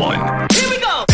one. Here we go!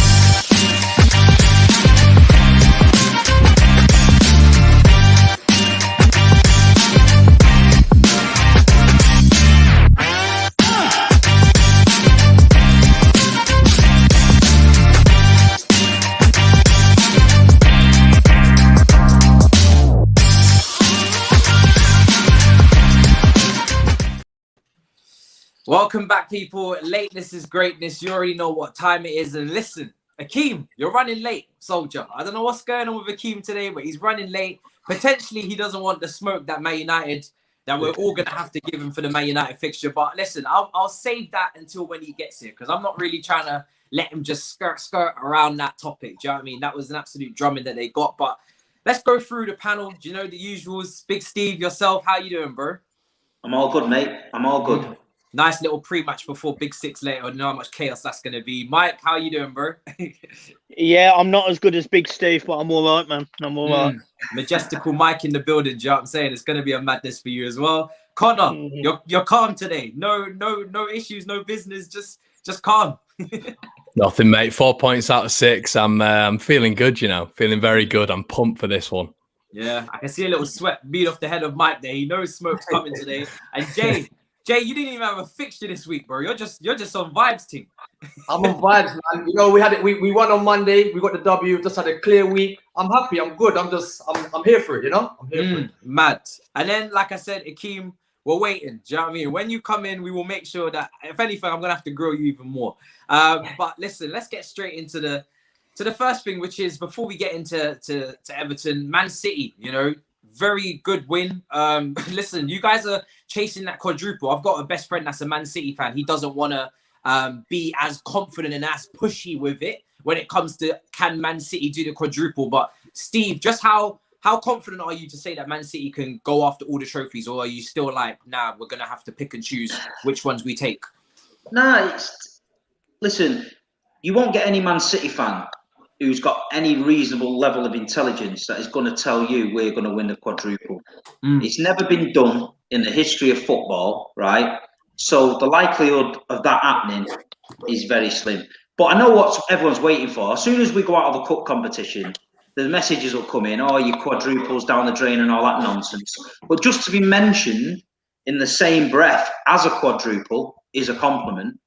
Welcome back, people. Lateness is greatness. You already know what time it is. And listen, Akeem, you're running late, soldier. I don't know what's going on with Akeem today, but he's running late. Potentially, he doesn't want the smoke that Man United, that we're all going to have to give him for the Man United fixture. But listen, I'll save that until when he gets here, because I'm not really trying to let him just skirt around that topic. Do you know what I mean? That was an absolute drumming that they got. But let's go through the panel. Do you know the usuals? Big Steve, yourself, how you doing, bro? I'm all good, mate. I'm all good. Nice little pre-match before Big Six later. I know how much chaos that's going to be. Mike, how you doing, bro? Yeah, I'm not as good as Big Steve, but I'm all right, man. I'm all right. Majestical Mike in the building. Do you know what I'm saying? It's going to be a madness for you as well. Connor, you're calm today. No issues, no business. Just calm. Nothing, mate. 4 points out of 6. I'm feeling good, you know. Feeling very good. I'm pumped for this one. Yeah, I can see a little sweat beat off the head of Mike there. He knows smoke's coming today. And Jay, you didn't even have a fixture this week, bro. You're just on vibes, team. I'm on vibes, man. You know, we won on Monday. We got the W. Just had a clear week. I'm happy. I'm good. I'm here for it. You know, I'm here for it. Mad. And then, like I said, Akeem, we're waiting. Do you know what I mean? When you come in, we will make sure that, if anything, I'm gonna have to grill you even more. But listen, let's get straight into the first thing, which is before we get into Everton, Man City. You know. Very good win. Listen, you guys are chasing that quadruple. I've got a best friend that's a Man City fan. He doesn't want to be as confident and as pushy with it when it comes to can Man City do the quadruple. But Steve, just how confident are you to say that Man City can go after all the trophies, or are you still like, nah, we're gonna have to pick and choose which ones we take? Nah, listen, you won't get any Man City fan who's got any reasonable level of intelligence that is going to tell you we're going to win the quadruple. It's never been done in the history of football, right? So the likelihood of that happening is very slim. But I know what everyone's waiting for. As soon as we go out of the cup competition, the messages will come in, oh, your quadruples down the drain and all that nonsense. But just to be mentioned in the same breath as a quadruple is a compliment.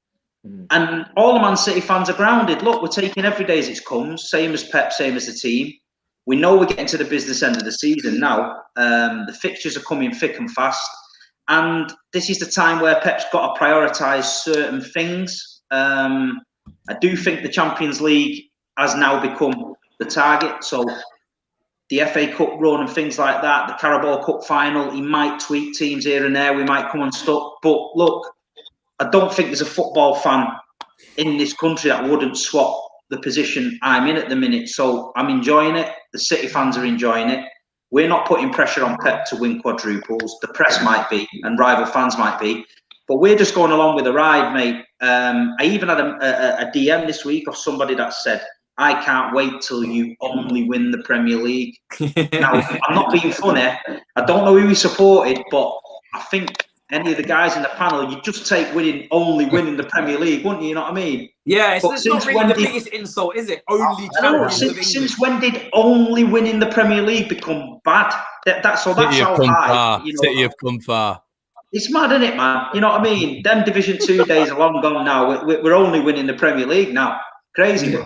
And all the Man City fans are grounded. Look, we're taking every day as it comes, same as Pep, same as the team. We know we're getting to the business end of the season now. The fixtures are coming thick and fast. And this is the time where Pep's got to prioritise certain things. I do think the Champions League has now become the target. So the FA Cup run and things like that, the Carabao Cup final, he might tweak teams here and there. We might come unstuck. But look, I don't think there's a football fan in this country that wouldn't swap the position I'm in at the minute. So I'm enjoying it. The City fans are enjoying it. We're not putting pressure on Pep to win quadruples. The press might be, and rival fans might be. But we're just going along with the ride, mate. I even had a DM this week of somebody that said, I can't wait till you only win the Premier League. Now, I'm not being funny. I don't know who he supported, but I think any of the guys in the panel, you'd just take only winning the Premier League, wouldn't you? You know what I mean? Yeah, it's not really the biggest insult, is it? Only champions of England. Since when did only winning the Premier League become bad? That's how high. City have come far. It's mad, isn't it, man? You know what I mean? Them Division 2 days are long gone now. We're only winning the Premier League now. Crazy.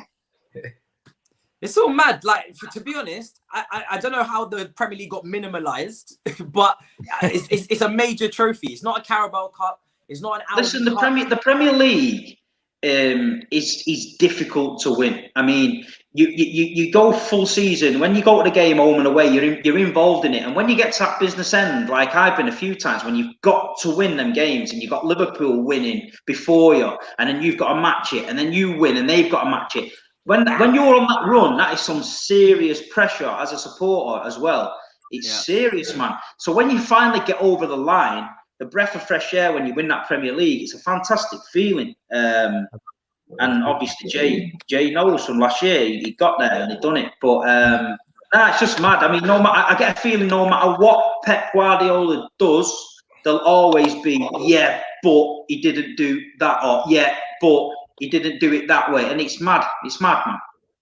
It's all mad. Like, to be honest, I don't know how the Premier League got minimalised, but it's a major trophy. It's not a Carabao Cup. It's not an Audi Listen, Cup. the Premier League is difficult to win. I mean, you go full season. When you go to the game home and away, you're involved in it. And when you get to that business end, like I've been a few times, when you've got to win them games and you've got Liverpool winning before you, and then you've got to match it, and then you win and they've got to match it. When you're on that run, that is some serious pressure as a supporter as well. It's serious, man. So when you finally get over the line, the breath of fresh air when you win that Premier League, it's a fantastic feeling. And obviously, Jay knows from last year, he got there and he done it. But it's just mad. I mean, I get a feeling no matter what Pep Guardiola does, there'll always be, but he didn't do that, or but he didn't do it that way, and it's mad. It's mad, man.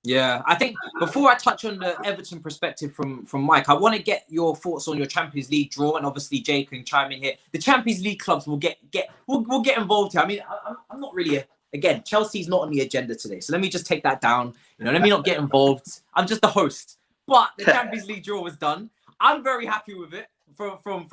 Yeah, I think before I touch on the Everton perspective from Mike, I want to get your thoughts on your Champions League draw, and obviously Jay can chime in here. The Champions League clubs will get involved here. I mean, I'm not really again, Chelsea's not on the agenda today, so let me just take that down. Let me not get involved. I'm just the host. But the Champions League draw was done. I'm very happy with it from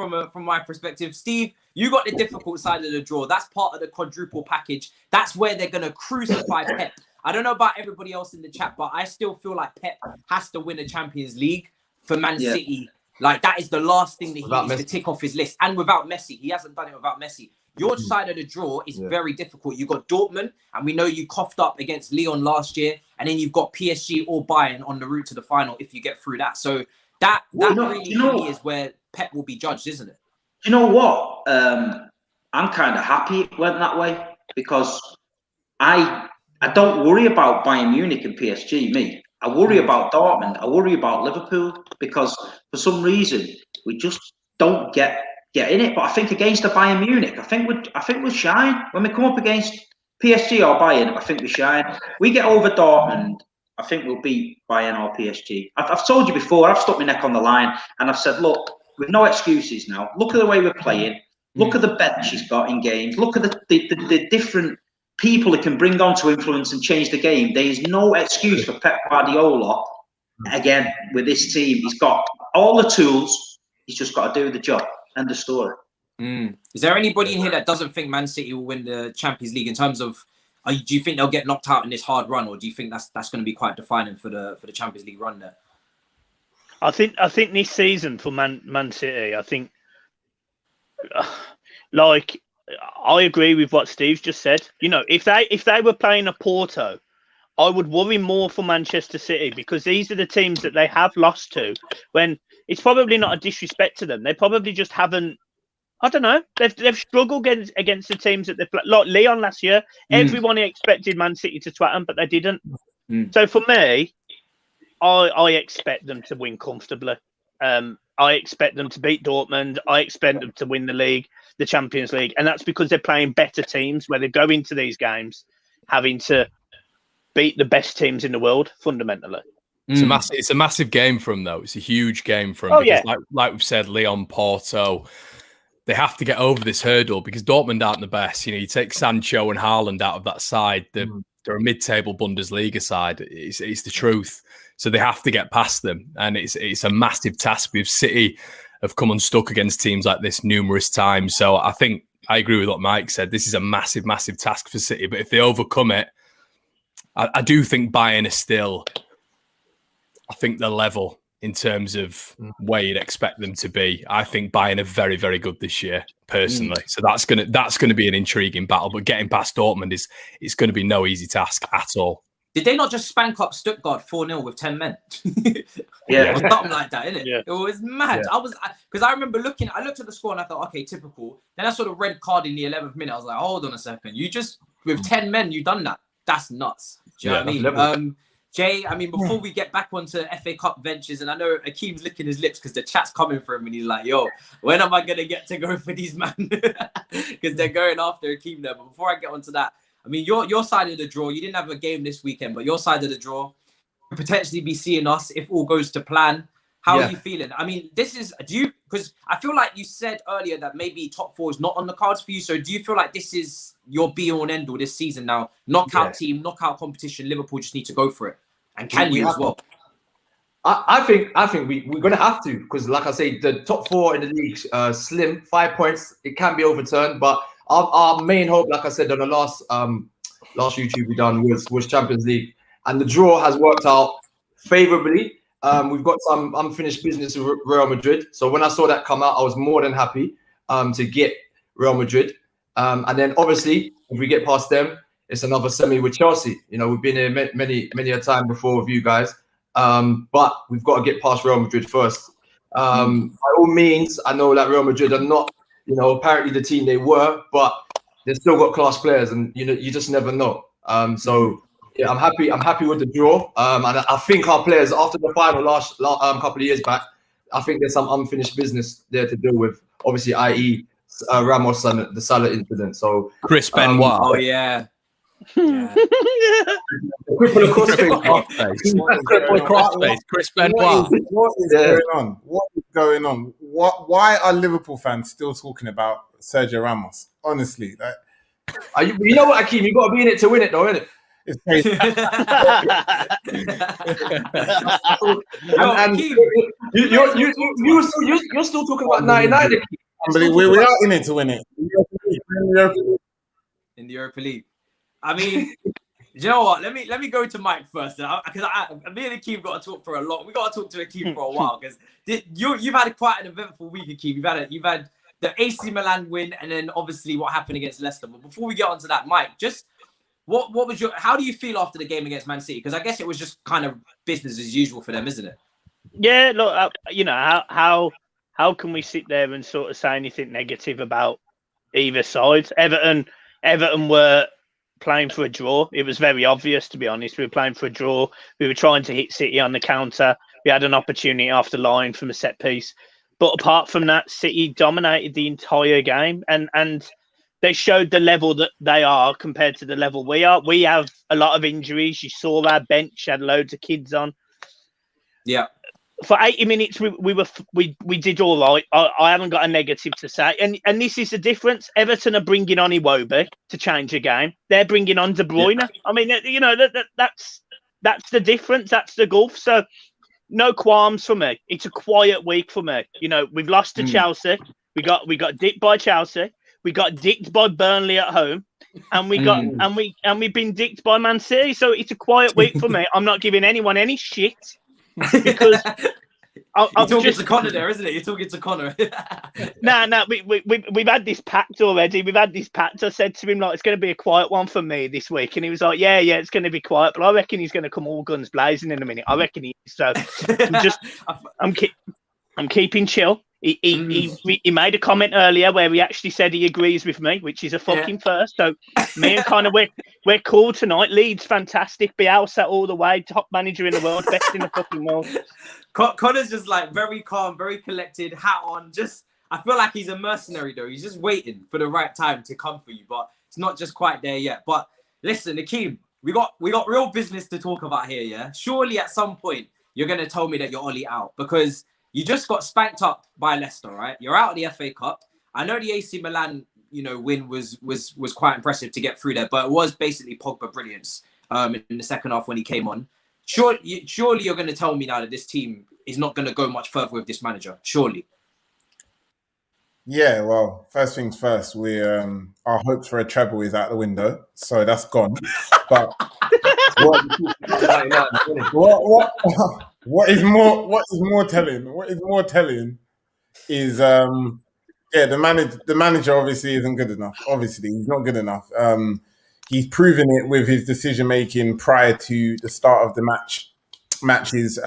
my perspective. Steve, you got the difficult side of the draw. That's part of the quadruple package. That's where they're gonna crucify Pep. I don't know about everybody else in the chat, but I still feel like Pep has to win a Champions League for Man City. Like, that is the last thing that he needs to tick off his list. And without Messi, he hasn't done it without Messi. Your side of the draw is very difficult. You got Dortmund, and we know you coughed up against Lyon last year, and then you've got PSG or Bayern on the route to the final if you get through that. So that really is where Pep will be judged, isn't it? You know what? I'm kind of happy it went that way, because I don't worry about Bayern Munich and PSG, me. I worry about Dortmund. I worry about Liverpool, because for some reason we just don't get in it. But I think against the Bayern Munich, I think we shine. When we come up against PSG or Bayern, I think we shine. We get over Dortmund, I think we'll beat Bayern or PSG. I've told you before, I've stuck my neck on the line, and I've said, look, with no excuses now. Look at the way we're playing. Look at the bench he's got in games. Look at the different people it can bring on to influence and change the game. There is no excuse for Pep Guardiola. Again, with this team, he's got all the tools. He's just got to do the job. End of story. Is there anybody in here that doesn't think Man City will win the Champions League in terms of? Do you think they'll get knocked out in this hard run, or do you think that's going to be quite defining for the Champions League run there? I think this season for Man City, I think, like, I agree with what Steve's just said. If they were playing a Porto, I would worry more for Manchester City, because these are the teams that they have lost to. When it's probably not a disrespect to them, they probably just haven't. I don't know. They've struggled against the teams that they play. Like Lyon last year, everyone expected Man City to twat them, but they didn't. So for me, I expect them to win comfortably. I expect them to beat Dortmund. I expect them to win the Champions League, and that's because they're playing better teams, where they go into these games having to beat the best teams in the world fundamentally. It's a massive game for them, though. It's a huge game for them, because like we've said, Lyon, Porto, they have to get over this hurdle, because Dortmund aren't the best. You take Sancho and Haaland out of that side, they're a mid-table Bundesliga side. It's the truth. So they have to get past them, and it's a massive task. Because City have come unstuck against teams like this numerous times. So I think I agree with what Mike said. This is a massive, massive task for City. But if they overcome it, I do think Bayern is still, I think they're level in terms of where you'd expect them to be. I think Bayern are very, very good this year, personally. So that's gonna be an intriguing battle. But getting past Dortmund is going to be no easy task at all. Did they not just spank up Stuttgart 4-0 with 10 men? Yeah. Or something like that, innit? Yeah. It was mad. Yeah. Because I remember I looked at the score and I thought, okay, typical. Then I saw the red card in the 11th minute. I was like, hold on a second. You just, with 10 men, you done that. That's nuts. Do you know what I mean? Jay, before we get back onto FA Cup ventures, and I know Akeem's licking his lips because the chat's coming for him, and he's like, yo, when am I going to get to go for these man? Because they're going after Akeem there. But before I get onto that, your side of the draw, you didn't have a game this weekend, but your side of the draw could potentially be seeing us if all goes to plan. How are you feeling? Because I feel like you said earlier that maybe top four is not on the cards for you. So do you feel like this is your be all and end all this season now? Knockout team, knockout competition, Liverpool just need to go for it. And can you as well? I think we're going to have to, because like I say, the top four in the league, slim, 5 points, it can be overturned. But our main hope, like I said on the last YouTube we done, was Champions League. And the draw has worked out favourably. We've got some unfinished business with Real Madrid. So when I saw that come out, I was more than happy to get Real Madrid. And then obviously, if we get past them, it's another semi with Chelsea. We've been here many a time before with you guys. But we've got to get past Real Madrid first. By all means, I know that Real Madrid are not, apparently the team they were, but they've still got class players, and you just never know. So yeah, I'm happy with the draw. And I think our players, after the final last couple of years back, I think there's some unfinished business there to deal with. Obviously, i.e. Ramos and the Salah incident. So Chris Benoit. Oh yeah. Yeah. Crossface. Chris Benoit. What is going on? What is going on? Why are Liverpool fans still talking about Sergio Ramos? Honestly, you know what, Akeem? You got to be in it to win it, though, innit? it's crazy. You're still talking about 99. We are in it to win it. In the Europa League. I mean, you know what? Let me go to Mike first, because me and Akeem got to talk for a lot. We got to talk to Akeem for a while because you've had quite an eventful week, Akeem. You've had the AC Milan win, and then obviously what happened against Leicester. But before we get onto that, Mike, just what was how do you feel after the game against Man City? Because I guess it was just kind of business as usual for them, isn't it? Yeah, look, how can we sit there and sort of say anything negative about either side? Everton were playing for a draw. It was very obvious, to be honest. We were playing for a draw. We were trying to hit City on the counter. We had an opportunity after line from a set piece. But apart from that, City dominated the entire game, and they showed the level that they are compared to the level we are. We have a lot of injuries. You saw our bench had loads of kids on. Yeah. For 80 minutes, we did all right. I haven't got a negative to say. And this is the difference. Everton are bringing on Iwobi to change the game. They're bringing on De Bruyne. Yeah. I mean, you know, that's the difference. That's the gulf. So no qualms for me. It's a quiet week for me. You know, we've lost to Chelsea. We got dicked by Chelsea. We got dicked by Burnley at home. And we've been dicked by Man City. So it's a quiet week for me. I'm not giving anyone any shit. Because you're talking to Connor there, isn't it? You're talking to Connor. No, we've had this pact already. I said to him, like, it's going to be a quiet one for me this week, and he was like, yeah, it's going to be quiet, but I reckon he's going to come all guns blazing in a minute. I reckon he is. So I'm keeping chill. He made a comment earlier where he actually said he agrees with me, which is a fucking first. So me and Connor, we're cool tonight. Leeds, fantastic. Bielsa all the way. Top manager in the world. Best in the fucking world. Connor's just like very calm, very collected, hat on. Just, I feel like he's a mercenary though. He's just waiting for the right time to come for you, but it's not just quite there yet. But listen, Akeem, we got real business to talk about here, yeah? Surely at some point you're going to tell me that you're Ollie out because you just got spanked up by Leicester, right? You're out of the FA Cup. I know the AC Milan, win was quite impressive to get through there, but it was basically Pogba brilliance in the second half when he came on. Surely you're going to tell me now that this team is not going to go much further with this manager. Surely. Yeah, well, first things first, our hopes for a treble is out the window, so that's gone. But what is more telling is the manager obviously isn't good enough. Obviously, he's not good enough. He's proven it with his decision making prior to the start of the matches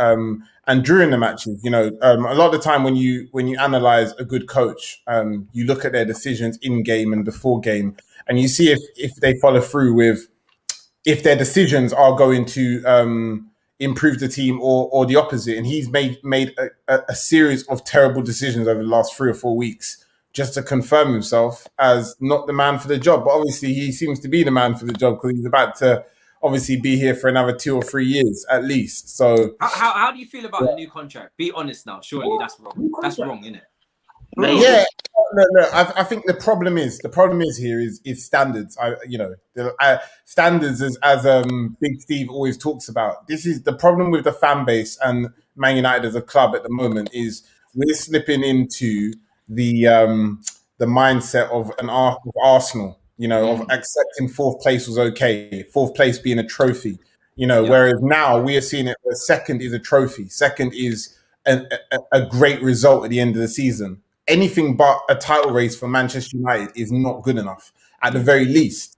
and during the matches. A lot of the time when you analyze a good coach, you look at their decisions in game and before game, and you see if they follow through with if their decisions are going to improve the team or the opposite. And he's made a series of terrible decisions over the last 3 or 4 weeks just to confirm himself as not the man for the job. But obviously he seems to be the man for the job because he's about to obviously be here for another 2 or 3 years at least. So how do you feel about the new contract? Be honest now. Surely that's wrong. That's wrong, isn't it? Yeah, look, I think the problem is here is standards. Standards as Big Steve always talks about. This is the problem with the fan base and Man United as a club at the moment is we're slipping into the mindset of Arsenal. Of accepting 4th place was okay. 4th place being a trophy. Whereas now we are seeing it. The 2nd is a trophy. 2nd is a great result at the end of the season. Anything but a title race for Manchester United is not good enough at the very least.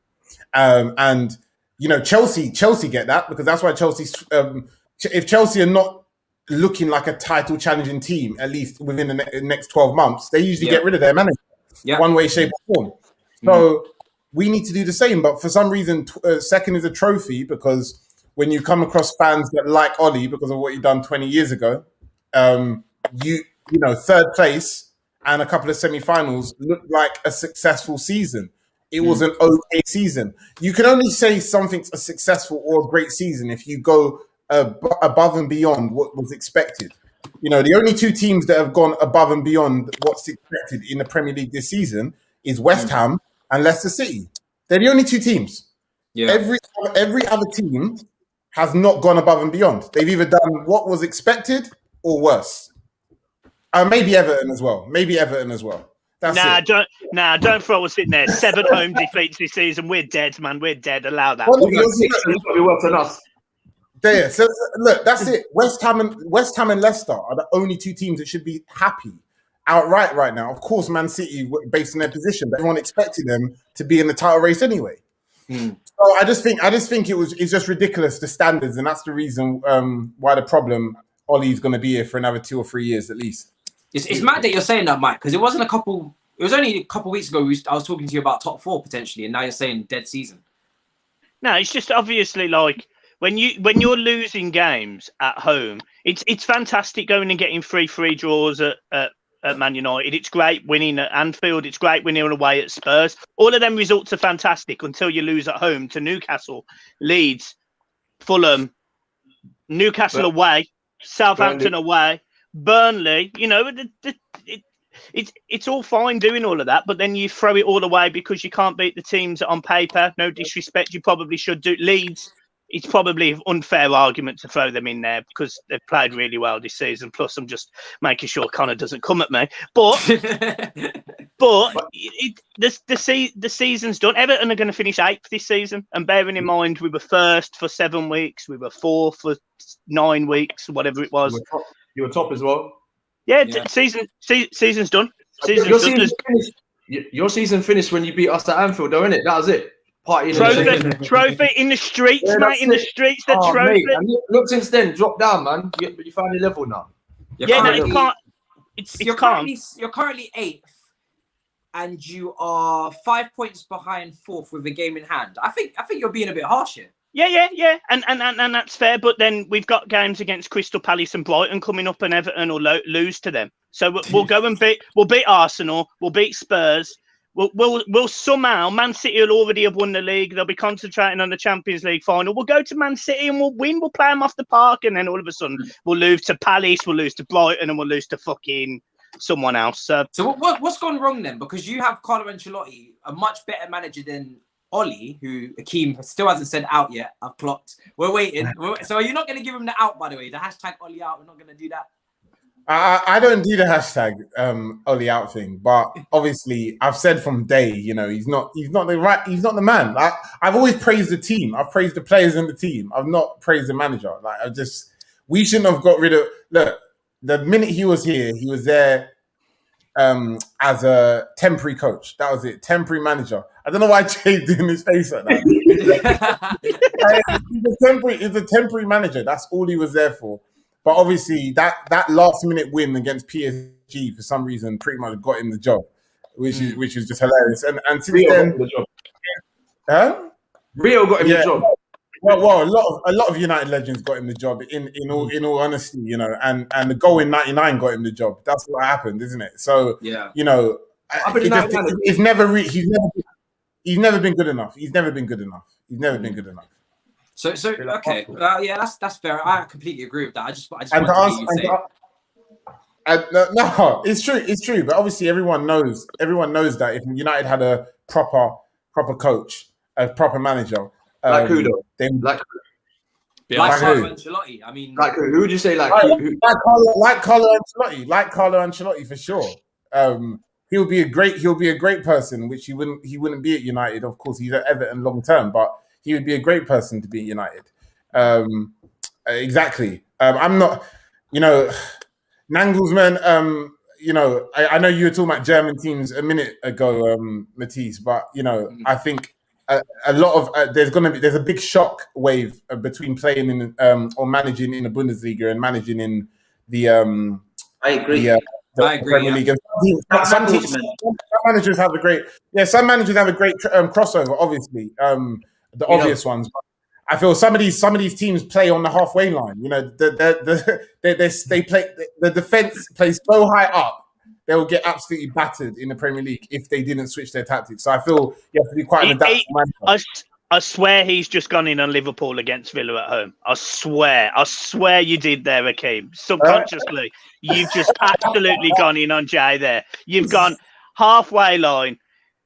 And Chelsea get that because that's why Chelsea, if Chelsea are not looking like a title challenging team, at least within the next 12 months, they usually get rid of their manager one way, shape or form. So we need to do the same. But for some reason, 2nd is a trophy because when you come across fans that like Ollie because of what you've done 20 years ago, 3rd place and a couple of semi-finals look like a successful season. it was an okay season. You can only say something's a successful or a great season if you go above and beyond what was expected. You know, the only two teams that have gone above and beyond what's expected in the Premier League this season is West Ham and Leicester City. They're the only two teams. Yeah. Every other team has not gone above and beyond. They've either done what was expected or worse. Maybe Everton as well. Don't throw us in there. 7 home defeats this season. We're dead, man. We're dead. Allow that. Well, it's probably worse than us. There. So look, that's it. West Ham and Leicester are the only two teams that should be happy outright right now. Of course, Man City, based on their position, but everyone expected them to be in the title race anyway. So I just think it's just ridiculous, the standards, and that's the reason why the problem. Ollie's going to be here for another 2 or 3 years at least. It's mad that you're saying that, Mike, because it was only a couple weeks ago I was talking to you about top 4 potentially, and now you're saying dead season. No, it's just obviously like when you're losing games at home, it's fantastic going and getting 3-3 draws at Man United. It's great winning at Anfield. It's great winning away at Spurs. All of them results are fantastic until you lose at home to Newcastle, Leeds, Fulham, Newcastle away, Southampton away, Burnley. You know, it's all fine doing all of that, but then you throw it all away because you can't beat the teams on paper. No disrespect, you probably should do. Leeds, it's probably an unfair argument to throw them in there because they've played really well this season. Plus, I'm just making sure Connor doesn't come at me. But the season's done. Everton are going to finish 8th this season. And bearing in mind, we were 1st for 7 weeks. We were 4th for 9 weeks, whatever it was. You were top as well. Yeah. Season's done. Your season finished when you beat us at Anfield, though, innit? That was it. Trophy in the streets, mate. In the streets, the trophy. Mate. And look, since then, drop down, man. You found your level now. You're currently 8th, and you are 5 points behind 4th with a game in hand. I think you're being a bit harsh here. Yeah, and that's fair. But then we've got games against Crystal Palace and Brighton coming up, and Everton will lose to them. So we'll go and beat Arsenal. We'll beat Spurs. We'll somehow, Man City will already have won the league. They'll be concentrating on the Champions League final. We'll go to Man City and we'll win. We'll play them off the park, and then all of a sudden we'll lose to Palace, we'll lose to Brighton, and we'll lose to fucking someone else. So what's gone wrong then? Because you have Carlo Ancelotti, a much better manager than Ollie, who Akeem still hasn't said out yet. I've clocked. We're waiting. So are you not going to give him the out, by the way? The hashtag Ollie out. We're not going to do that. I don't do the hashtag Ollie out thing, but obviously I've said from day, you know, he's not the man. I've always praised the team. I've praised the players in the team. I've not praised the manager. We shouldn't have got rid of. Look, the minute he was here, he was there as a temporary coach. That was it, temporary manager. I don't know why Jay's doing his face like that. He's a temporary manager. That's all he was there for. But obviously, that last-minute win against PSG for some reason pretty much got him the job, which is just hilarious. And since Rio then, got him the job. Huh? Rio got him the job. Well, a lot of United legends got him the job. In all honesty, you know, and the goal in '99 got him the job. That's what happened, isn't it? So yeah, you know, he's never been good enough. He's never been good enough. So okay, yeah, that's fair. I completely agree with that. I just want to no, it's true. But obviously, everyone knows that if United had a proper coach, a proper manager, like who though? Like Carlo Ancelotti. I mean, like who would you say? Like Carlo Ancelotti for sure. He'll be a great person, which he wouldn't be at United. Of course, he's at Everton long term, but he would be a great person to be at United. Exactly. I'm not, you know, Nagelsmann, you know, I know you were talking about German teams a minute ago, Matisse, but, you know, I think a lot of, there's a big shock wave between playing in, or managing in the Bundesliga and managing in the, I agree. I agree. Premier League. Some managers have a great crossover, obviously. The obvious ones, but I feel some of these teams play on the halfway line. You know, they play, the defense plays so high up they'll get absolutely battered in the Premier League if they didn't switch their tactics. So I feel you have to be quite an adaptable man. I swear he's just gone in on Liverpool against Villa at home. I swear you did there, Akeem. Subconsciously, you've just absolutely gone in on Jay there. You've gone halfway line.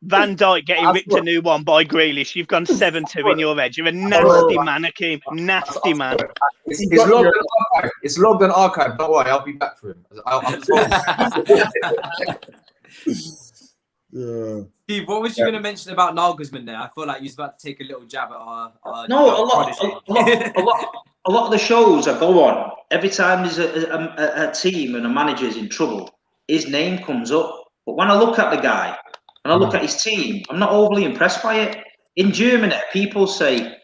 Van Dijk getting ripped a new one by Grealish. You've gone 7-2 in your edge. You're a nasty man, Akeem. Nasty man. It's logged on archive. Don't worry, I'll be back for him. Yeah. Steve, what was you going to mention about Nagelsmann there? I feel like you was about to take a little jab at our no, a lot of the shows I go on, every time there's a team and a manager's in trouble, his name comes up. But when I look at the guy and I look at his team, I'm not overly impressed by it. In Germany, people say,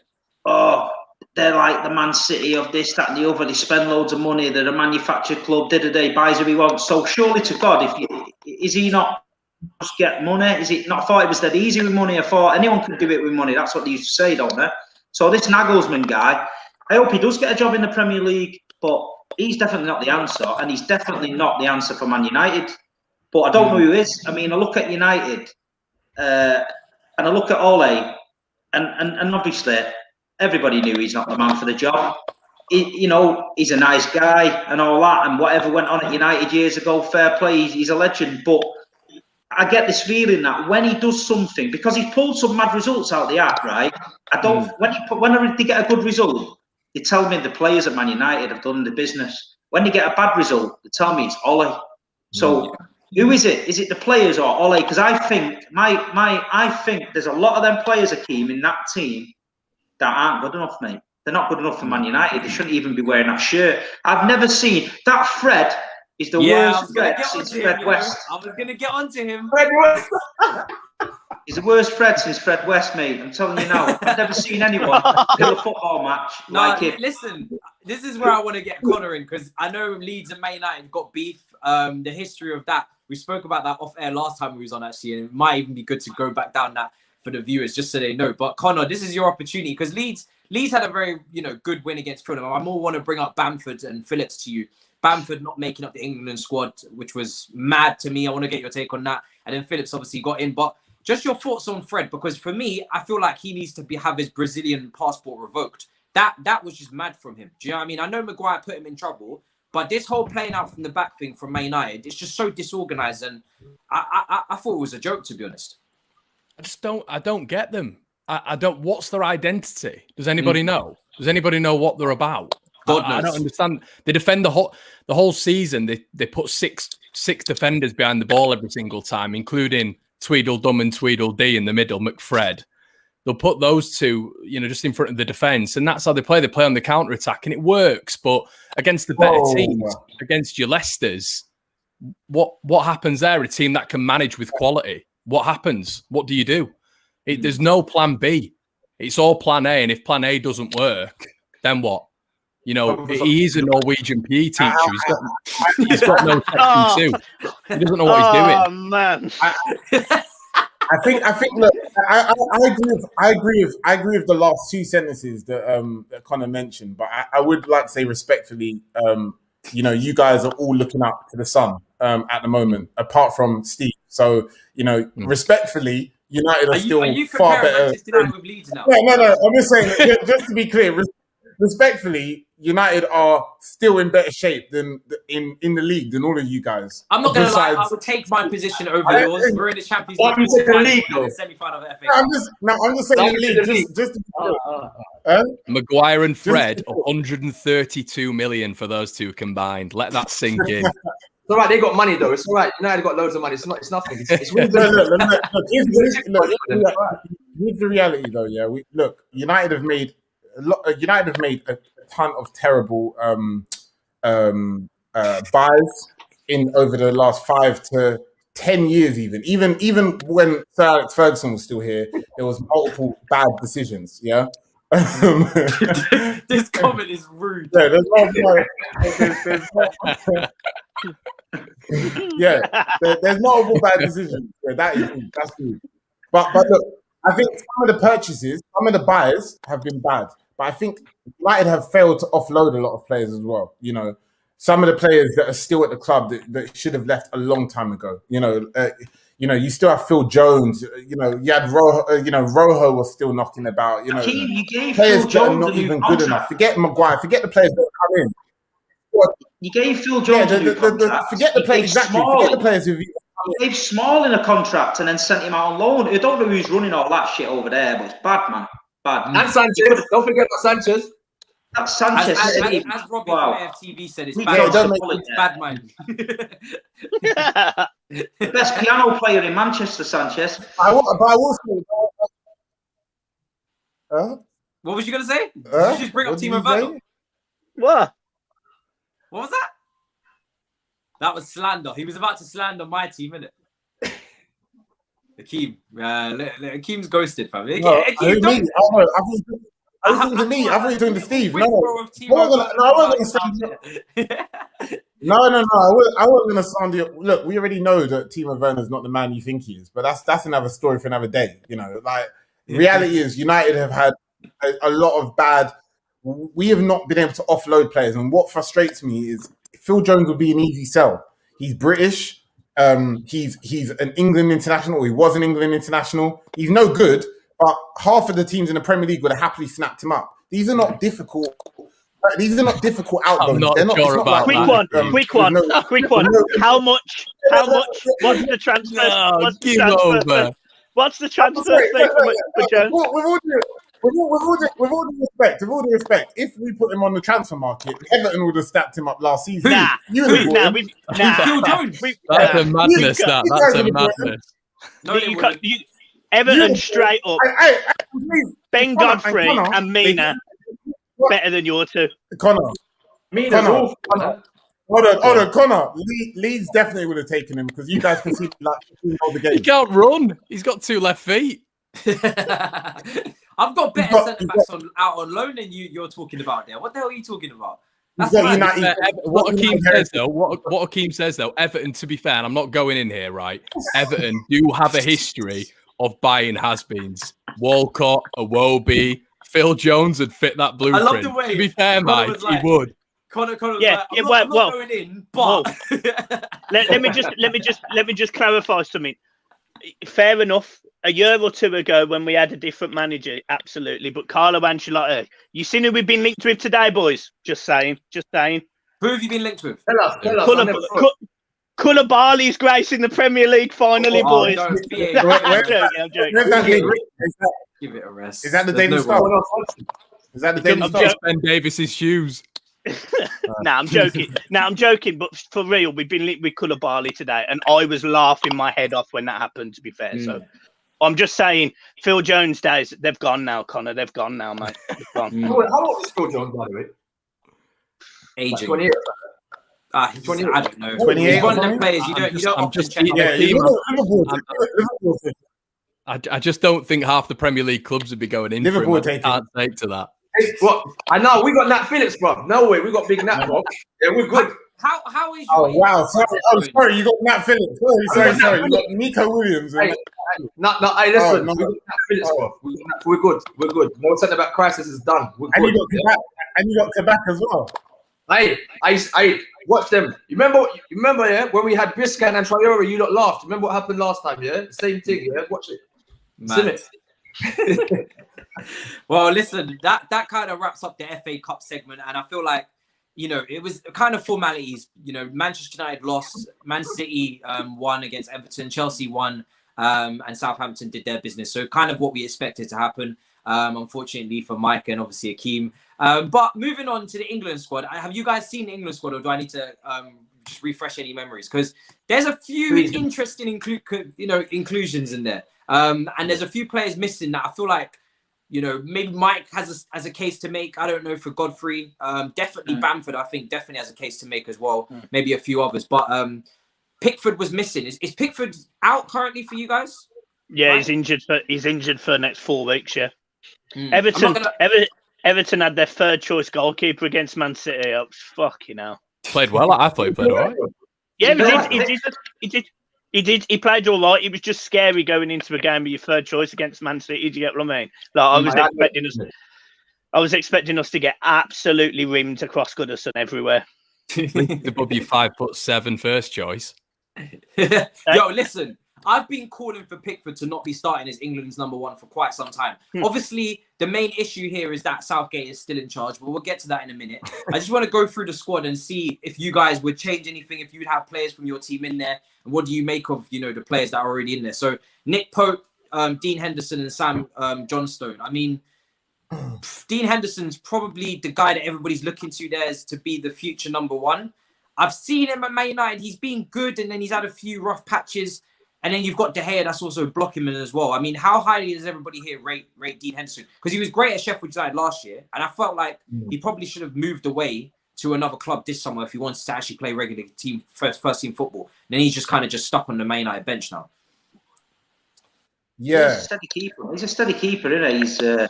oh, they're like the Man City of this, that, and the other. They spend loads of money. They're a manufactured club. Buys who he wants. So surely to God, is he not just get money? Is it not? I thought it was that easy with money. I thought anyone could do it with money. That's what they used to say, don't they? So this Nagelsmann guy, I hope he does get a job in the Premier League, but he's definitely not the answer, and he's definitely not the answer for Man United. But I don't know who is. I mean, I look at United, and I look at Ole, and obviously everybody knew he's not the man for the job. He's a nice guy and all that, and whatever went on at United years ago, fair play, he's a legend. But I get this feeling that when he does something, because he's pulled some mad results out of the act, right? When they get a good result, they tell me the players at Man United have done the business. When they get a bad result, they tell me it's Ole. So who is it? Is it the players or Ole? Because I think I think there's a lot of them players, Akeem, in that team that aren't good enough, mate. They're not good enough for Man United. They shouldn't even be wearing that shirt. I've never seen that. Fred is the worst Fred since Fred West. I was going to get onto him. Fred West. He's the worst Fred since Fred West, mate. I'm telling you now. I've never seen anyone do a football match like it. Listen, this is where I want to get Connor in, because I know Leeds and Man United got beef. The history of that, we spoke about that off air last time we was on, actually, and it might even be good to go back down that for the viewers just so they know. But Connor, this is your opportunity, because Leeds had a very good win against Fulham. I more want to bring up Bamford and Phillips to you. Bamford not making up the England squad, which was mad to me. I want to get your take on that. And then Phillips obviously got in. But just your thoughts on Fred, because for me, I feel like he needs to have his Brazilian passport revoked. That was just mad from him. Do you know what I mean? I know Maguire put him in trouble, but this whole playing out from the back thing from Man United, it's just so disorganized, and I thought it was a joke, to be honest. I don't get them. I don't. What's their identity? Does anybody know? Does anybody know what they're about? I don't understand. They defend the whole season. They put six defenders behind the ball every single time, including Tweedledum and Tweedledee in the middle, McFred. They'll put those two, just in front of the defence, and that's how they play. They play on the counter attack, and it works. But against the better teams, against your Leicesters, what happens there? A team that can manage with quality. What happens? What do you do? There's no plan B. It's all plan A, and if plan A doesn't work, then what? He is a Norwegian PE teacher. He's got no section 2. He doesn't know what he's doing. Oh man! I think. Look, I agree with the last two sentences that Connor mentioned, but I would like to say respectfully, you guys are all looking up to the sun at the moment, apart from Steve. So respectfully, United are still far better. With Leeds now? No. I'm just saying, just to be clear, respectfully, United are still in better shape than in the league than all of you guys. I'm not going to lie. I would take my position over yours. We're in the Champions League. Semi-final of FA. I'm just saying the league. Just to Maguire and Fred, 132 million for those two combined. Let that sink in. It's all right. They got money though. It's all right. United got loads of money. It's nothing. It's here's the reality though. Yeah, United have made a ton of terrible buys in over the last 5 to 10 years. Even when Sir Alex Ferguson was still here, there was multiple bad decisions. Yeah. This comment is rude. Yeah, there's multiple bad decisions. Yeah, that's rude. But look, I think some of the purchases, some of the buyers have been bad. But I think United have failed to offload a lot of players as well. some of the players that are still at the club that should have left a long time ago. You still have Phil Jones. You had Rojo was still knocking about. You gave players Phil Jones that are not even good enough. Forget Maguire. Forget the players that come in. You gave Phil Jones a new contract. Forget the players. Exactly. Forget the players who. You gave Smalling a contract and then sent him out on loan. I don't know who's running all that shit over there, but it's bad, man. Bad. And Sanchez. Don't forget about Sanchez. That's Sanchez. As Robbie from AFTV said, it's bad, man. The best piano player in Manchester, Sanchez. I will say. What was you going to say? Did you just bring up Timo Werner? What was that? That was slander. He was about to slander my team, innit? Akeem. Akeem's ghosted, fam. I thought you were doing the Steve. No, I wasn't going to sound you. Look, we already know that Timo Werner's not the man you think he is, but that's another story for another day. Reality is United have had a lot of bad. We have not been able to offload players, and what frustrates me is Phil Jones would be an easy sell. He's British. He's an England international. He was an England international. He's no good, but half of the teams in the Premier League would have happily snapped him up. These are not difficult. These are not difficult outgoings. Quick one. How much? What's the transfer? What's the transfer fee for Jones? With all due respect, if we put him on the transfer market, Everton would have stacked him up last season. Phil Jones. That's a madness. That's a madness. Everton straight up. Ben Godfrey and Mina better than your two. Connor. Hold on, Connor. Leeds definitely would have taken him because you guys can see the game. He can't run. He's got 2 left feet. I've got better centre backs out on loan than you're talking about there. What the hell are you talking about? What Akeem says though, Everton, to be fair, and I'm not going in here, right? Everton do have a history of buying has-beens. Walcott, Iwobi, Phil Jones would fit that blueprint. I love the way. To be fair, Mike, he would. Connor I'm not going in, but let me just clarify something. Fair enough. A year or two ago, when we had a different manager, absolutely. But Carlo Ancelotti, you seen who we've been linked with today, boys? Just saying. Who have you been linked with? Tell us. Koulibaly's gracing the Premier League finally, boys. I'm joking. Give it a rest. Is that the Daily Star? Is that the Daily Star? Ben Davis's shoes. I'm joking. But for real, we've been linked with Koulibaly today, and I was laughing my head off when that happened. To be fair, so I'm just saying, Phil Jones days, they've gone now, Connor. They've gone now, mate. They've gone. How old is Phil Jones, by the way? Aging. 20 years. 20, I don't know. 28. He's one of them players you don't often check. I just don't think half the Premier League clubs would be going in. Liverpool can't take to that. Hey, what? I know we got Nat Phillips, bro. No way, we got big Nat, bro. Yeah, we're good. How is your? Oh wow! Sorry, you got Nat Phillips. Sorry. You got Nico Williams. Hey, listen. We got Nat Phillips, bro. We're good. No centre back crisis is done. We're good. And you got Quebec as well. Hey, I watch them. You remember, yeah, when we had Briscan and Traore, you lot laughed. Remember what happened last time, yeah? Same thing, yeah. Watch it. Well, listen, that kind of wraps up the FA Cup segment, and I feel like, it was kind of formalities. Manchester United lost, Man City won against Everton, Chelsea won, and Southampton did their business. So kind of what we expected to happen, unfortunately for Mike and obviously Akeem. But moving on to the England squad, have you guys seen the England squad, or do I need to just refresh any memories? Because there's a few interesting inclusions in there, and there's a few players missing that I feel like, maybe Mike has a case to make. I don't know for Godfrey, definitely Bamford. I think definitely has a case to make as well. Maybe a few others, but Pickford was missing. Is Pickford out currently for you guys? Yeah, right? He's injured for the next 4 weeks. Yeah, Everton had their third choice goalkeeper against Man City. Oh, fucking hell. Played well. I thought he played all right. Yeah, he did. He played all right. It was just scary going into a game with your third choice against Man City. Do you get what I mean? I was expecting us to get absolutely rimmed across Goodison everywhere. Above your 5'7" first choice. Yo, listen. I've been calling for Pickford to not be starting as England's number one for quite some time. Obviously, the main issue here is that Southgate is still in charge, but we'll get to that in a minute. I just want to go through the squad and see if you guys would change anything, if you'd have players from your team in there, and what do you make of, the players that are already in there. So Nick Pope, Dean Henderson, and Sam Johnstone. I mean, Dean Henderson's probably the guy that everybody's looking to there is to be the future number one. I've seen him at Man United. He's been good, and then he's had a few rough patches. And then you've got De Gea that's also blocking him as well. I mean, how highly does everybody here rate Dean Henderson? Because he was great at Sheffield United last year, and I felt like he probably should have moved away to another club this summer if he wants to actually play regular team first team football. And then he's just kind of stuck on the Man United bench now. Yeah, he's a steady keeper. He's a steady keeper, isn't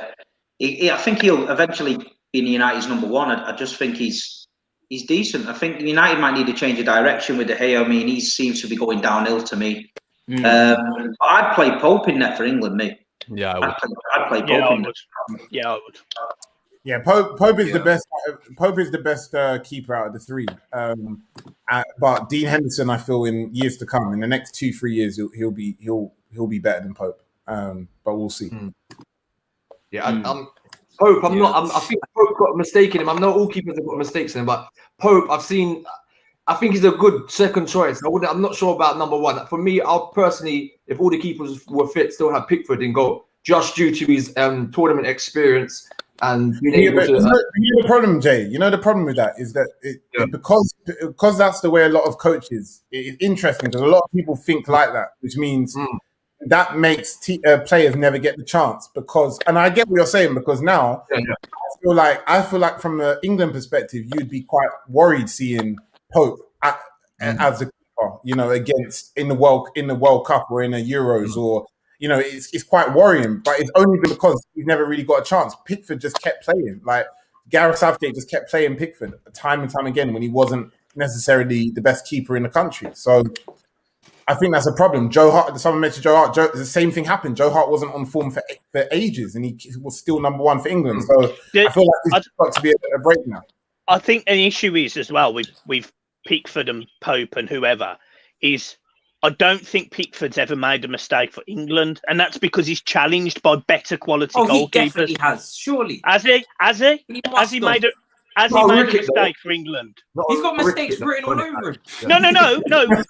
he? I think he'll eventually be United's number one. I just think he's decent. I think United might need to change of direction with De Gea. I mean, he seems to be going downhill to me. I'd play Pope in net for England, mate. Yeah, I would. I'd play Pope in net. Yeah, I would. Yeah, Pope is the best. Pope is the best keeper out of the three. But Dean Henderson, I feel, in years to come, in the next 2-3 years, he'll be better than Pope. But we'll see. Yeah, Pope. I think Pope got a mistake in him. I know all keepers have got mistakes in him, but Pope, I think he's a good second choice. I'm not sure about number one. For me, I'll personally, if all the keepers were fit, still have Pickford in goal, just due to his tournament experience and being able to. You know the problem, Jay. You know the problem with that is that because that's the way a lot of coaches. It's interesting because a lot of people think like that, which means that makes players never get the chance. And I get what you're saying, because now I feel like from an England perspective, you'd be quite worried seeing Pope as a keeper, against in the World Cup or in the Euros, or it's quite worrying. But it's only because he's never really got a chance. Pickford just kept playing. Like Gareth Southgate just kept playing Pickford time and time again when he wasn't necessarily the best keeper in the country. So I think that's a problem. Joe Hart. Someone mentioned Joe Hart. The same thing happened. Joe Hart wasn't on form for ages, and he was still number one for England. So I feel like it's got to be a break now. I think an issue is as well with Pickford and Pope and whoever is I don't think Pickford's ever made a mistake for England, and that's because he's challenged by better quality goalkeepers. He definitely has, surely. Has he? Has he made a mistake for England? He's got mistakes written all over him.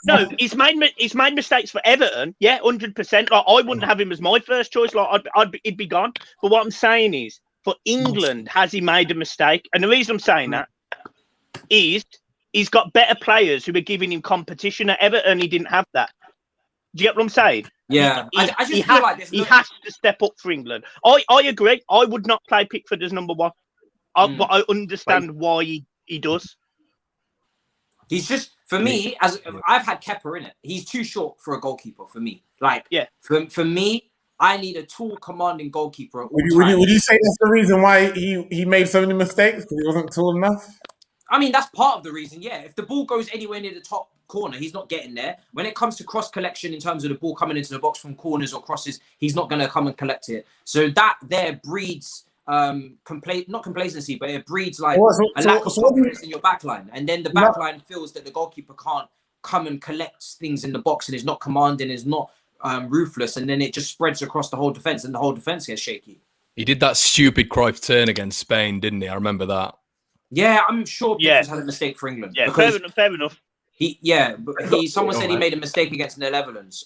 No. He's made mistakes for Everton. Yeah, 100%. Like, I wouldn't have him as my first choice. Like he'd be gone. But what I'm saying is, for England, has he made a mistake? And the reason I'm saying that is he's got better players who are giving him competition. At Everton, he didn't have that. Do you get what I'm saying? Yeah. I just feel like he has to step up for England. I agree. I would not play Pickford as number one. But I understand why he does. He's just, for me, as I've had Kepa in it, he's too short for a goalkeeper for me. Like, for me, I need a tall, commanding goalkeeper at all times. Would you say that's the reason why he made so many mistakes? Because he wasn't tall enough? I mean, that's part of the reason, yeah. If the ball goes anywhere near the top corner, he's not getting there. When it comes to cross collection in terms of the ball coming into the box from corners or crosses, he's not going to come and collect it. So that there breeds not complacency, but it breeds like a lack of confidence in your backline. And then the backline feels that the goalkeeper can't come and collect things in the box and is not commanding, is not ruthless, and then it just spreads across the whole defense, and the whole defense gets shaky. He did that stupid Cruyff turn against Spain, didn't he? I remember that. Yeah, I'm sure Pickford's had a mistake for England. Yeah, fair enough. Someone said he made a mistake against the Netherlands.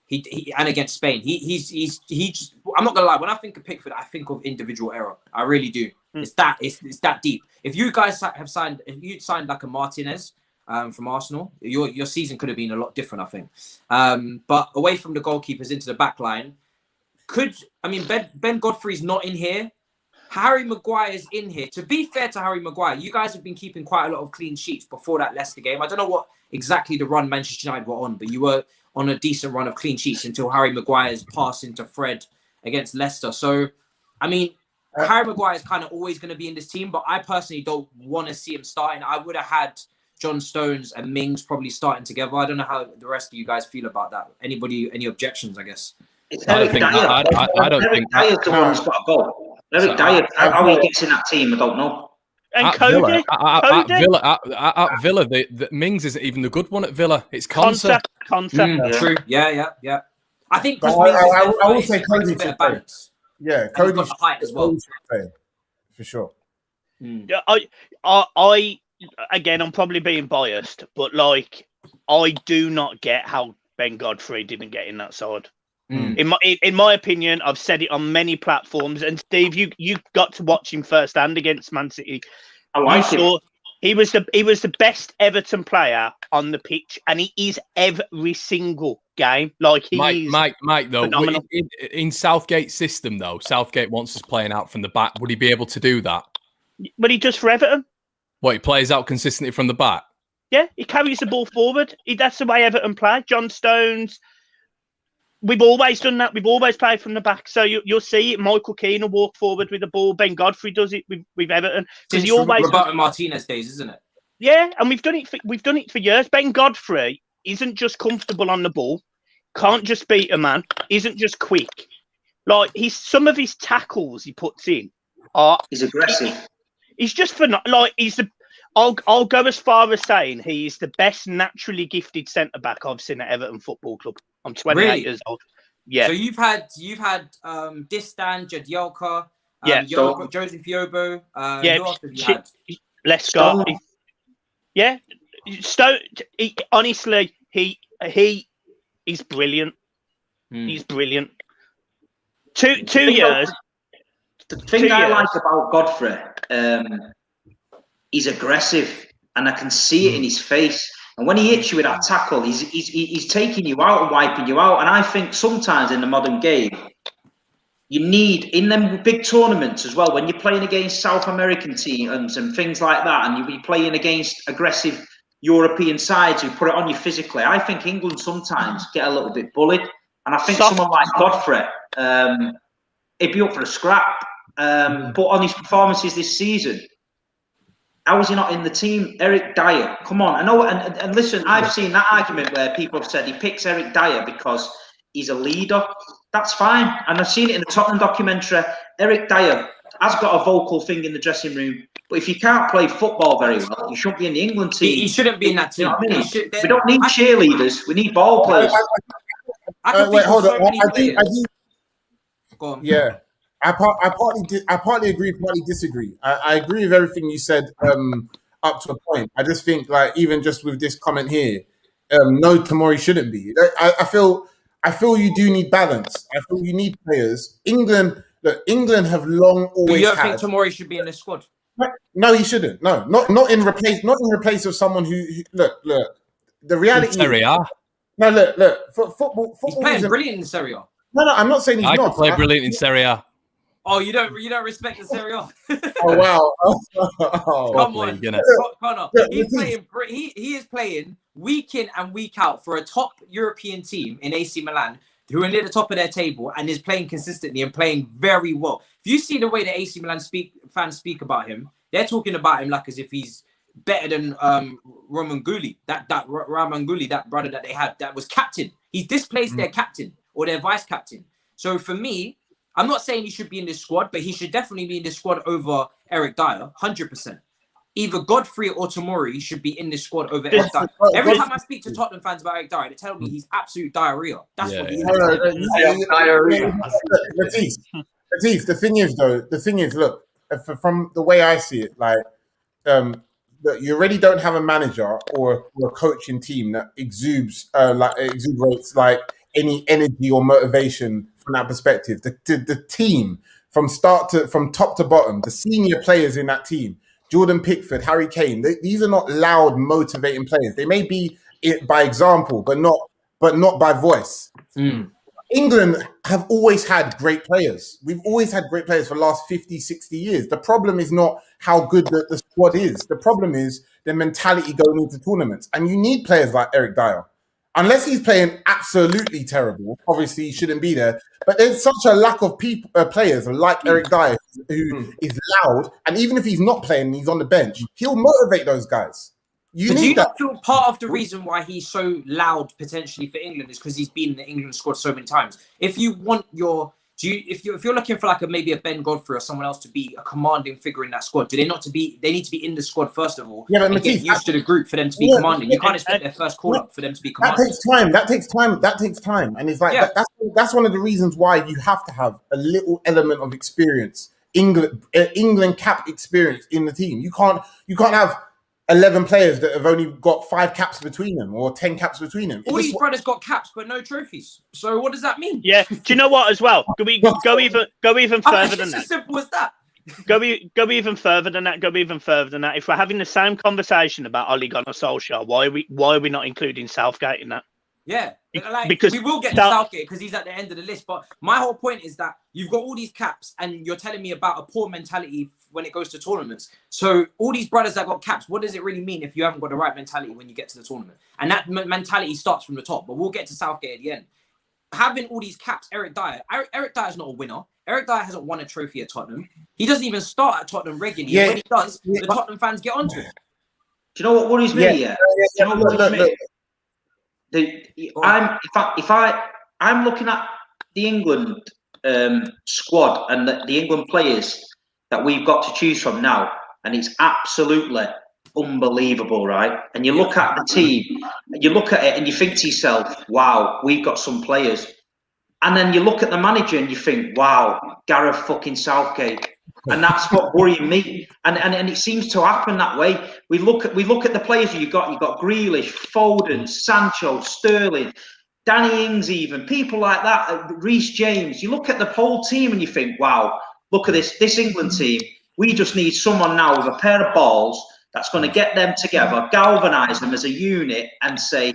He and against Spain. He just. I'm not gonna lie. When I think of Pickford, I think of individual error. I really do. It's that deep. If you guys have signed, if you'd signed like a Martinez from Arsenal, your season could have been a lot different, I think. But away from the goalkeepers into the back line, Ben Godfrey's not in here. Harry Maguire's in here. To be fair to Harry Maguire, you guys have been keeping quite a lot of clean sheets before that Leicester game. I don't know what exactly the run Manchester United were on, but you were on a decent run of clean sheets until Harry Maguire's pass into Fred against Leicester. So, I mean, Harry Maguire is kind of always going to be in this team, but I personally don't want to see him starting. I would have had John Stones and Mings probably starting together. I don't know how the rest of you guys feel about that. Anybody, any objections, I guess? I don't think Dyer's the one who's got a goal. Eric Dyer, how he gets in that team, I don't know. And at Cody. At Villa, the Mings isn't even the good one at Villa. It's Konsa. True. Yeah. I think But because I will say Cody should play. Yeah, Cody got the height as well. For sure. Yeah, I again, I'm probably being biased, but like, I do not get how Ben Godfrey didn't get in that side. In my opinion, I've said it on many platforms. And Steve, you got to watch him firsthand against Man City. I like him. He was the best Everton player on the pitch, and he is every single game. Like Mike, though, in Southgate's system, though, Southgate wants us playing out from the back. Would he be able to do that? But he does for Everton. What, he plays out consistently from the back? Yeah, he carries the ball forward. That's the way Everton play. John Stones. We've always done that. We've always played from the back. So you'll see it. Michael Keane will walk forward with the ball. Ben Godfrey does it with Everton. Since Roberto Martinez days, isn't it? Yeah, and we've done it for years. Ben Godfrey isn't just comfortable on the ball, can't just beat a man, isn't just quick. Like some of his tackles he puts in are he's aggressive. He's just I'll go as far as saying he is the best naturally gifted centre back I've seen at Everton Football Club. I'm 28 years old. Yeah. So you've had Distan, Jadielka, Joseph Yobo. Who else have you had? Lescott. Yeah. Honestly, he's brilliant. He's brilliant. Two years. The thing I like about Godfrey, he's aggressive, and I can see it in his face. And when he hits you with that tackle, he's taking you out and wiping you out. And I think sometimes in the modern game, you need, in them big tournaments as well, when you're playing against South American teams and things like that, and you'll be playing against aggressive European sides who put it on you physically, I think England sometimes get a little bit bullied. And I think someone like Godfrey, he'd be up for a scrap. But on his performances this season, how is he not in the team? Eric Dyer, come on. I know, and listen, I've seen that argument where people have said he picks Eric Dyer because he's a leader. That's fine. And I've seen it in the Tottenham documentary. Eric Dyer has got a vocal thing in the dressing room. But if you can't play football very well, you shouldn't be in the England team. He shouldn't be in that team. You know what I mean? We don't need cheerleaders. We need ball players. Wait, hold on. I do. Go on. Yeah. I partly agree, partly disagree. I agree with everything you said up to a point. I just think, like, even just with this comment here, no, Tomori shouldn't be. I feel you do need balance. I feel you need players. England have long always. You don't think Tomori should be in the squad? No, he shouldn't. No, not in replace of someone who look. The reality. Serie A. No, look. Football. He's playing brilliant in Serie A. No, I'm not saying he's not. I could play brilliant in Serie A. Oh, you don't respect the Serie A? Oh wow! Come on, Connor. He is playing week in and week out for a top European team in AC Milan, who are near the top of their table, and is playing consistently and playing very well. If you see the way the AC Milan fans speak about him, they're talking about him like as if he's better than Roman Gulli, that Roman Gulli, that brother that they had that was captain. He's displaced their captain or their vice captain. So for me, I'm not saying he should be in this squad, but he should definitely be in this squad over Eric Dyer, 100%. Either Godfrey or Tomori should be in this squad over Eric Dyer. Every time I speak to Tottenham fans about Eric Dyer, they tell me he's absolute diarrhea. That's what he is. Diarrhea. Latif, the thing is, look, from the way I see it, like, look, you already don't have a manager or a coaching team that exuberates like any energy or motivation from that perspective. The team from top to bottom, the senior players in that team, Jordan Pickford, Harry Kane, these are not loud, motivating players. They may be it by example, but not by voice. England have always had great players. We've always had great players for the last 50, 60 years. The problem is not how good the squad is. The problem is the mentality going into tournaments. And you need players like Eric Dyer. Unless he's playing absolutely terrible, obviously he shouldn't be there. But there's such a lack of players like Eric Dyer who is loud. And even if he's not playing and he's on the bench, he'll motivate those guys. Do you not feel part of the reason why he's so loud potentially for England is because he's been in the England squad so many times? If you want your if you're looking for like maybe a Ben Godfrey or someone else to be a commanding figure in that squad, they need to be in the squad first of all. Yeah, but get used to the group for them to be commanding. You can't expect their first call up for them to be commanding. That takes time. And it's like that's one of the reasons why you have to have a little element of experience, England cap experience in the team. You can't have 11 players that have only got 5 caps between them or 10 caps between them. All these brothers got caps but no trophies. So what does that mean? Yeah. Do you know what as well? Can we go even further than that? It's as simple as that. Go even further than that. If we're having the same conversation about Ole Gunnar Solskjaer, why are we not including Southgate in that? Yeah, because we will get to Southgate because he's at the end of the list. But my whole point is that you've got all these caps and you're telling me about a poor mentality when it goes to tournaments. So all these brothers that got caps, what does it really mean if you haven't got the right mentality when you get to the tournament? And that mentality starts from the top. But we'll get to Southgate at the end. Having all these caps, Eric Dyer is not a winner. Eric Dyer hasn't won a trophy at Tottenham. He doesn't even start at Tottenham regularly. Yeah. When he does, the Tottenham fans get onto him. Do you know what worries me? Yeah. Do you know what worries me? I'm looking at the England squad and the England players that we've got to choose from now, and it's absolutely unbelievable, right? And you look at the team, you look at it, and you think to yourself, "Wow, we've got some players." And then you look at the manager and you think, "Wow, Gareth fucking Southgate." And that's what worrying me. And it seems to happen that way. We look at the players you got Grealish, Foden, Sancho, Sterling, Danny Ings, even people like that, Reece James. You look at the whole team and you think, wow, look at this England team. We just need someone now with a pair of balls that's going to get them together, galvanise them as a unit, and say,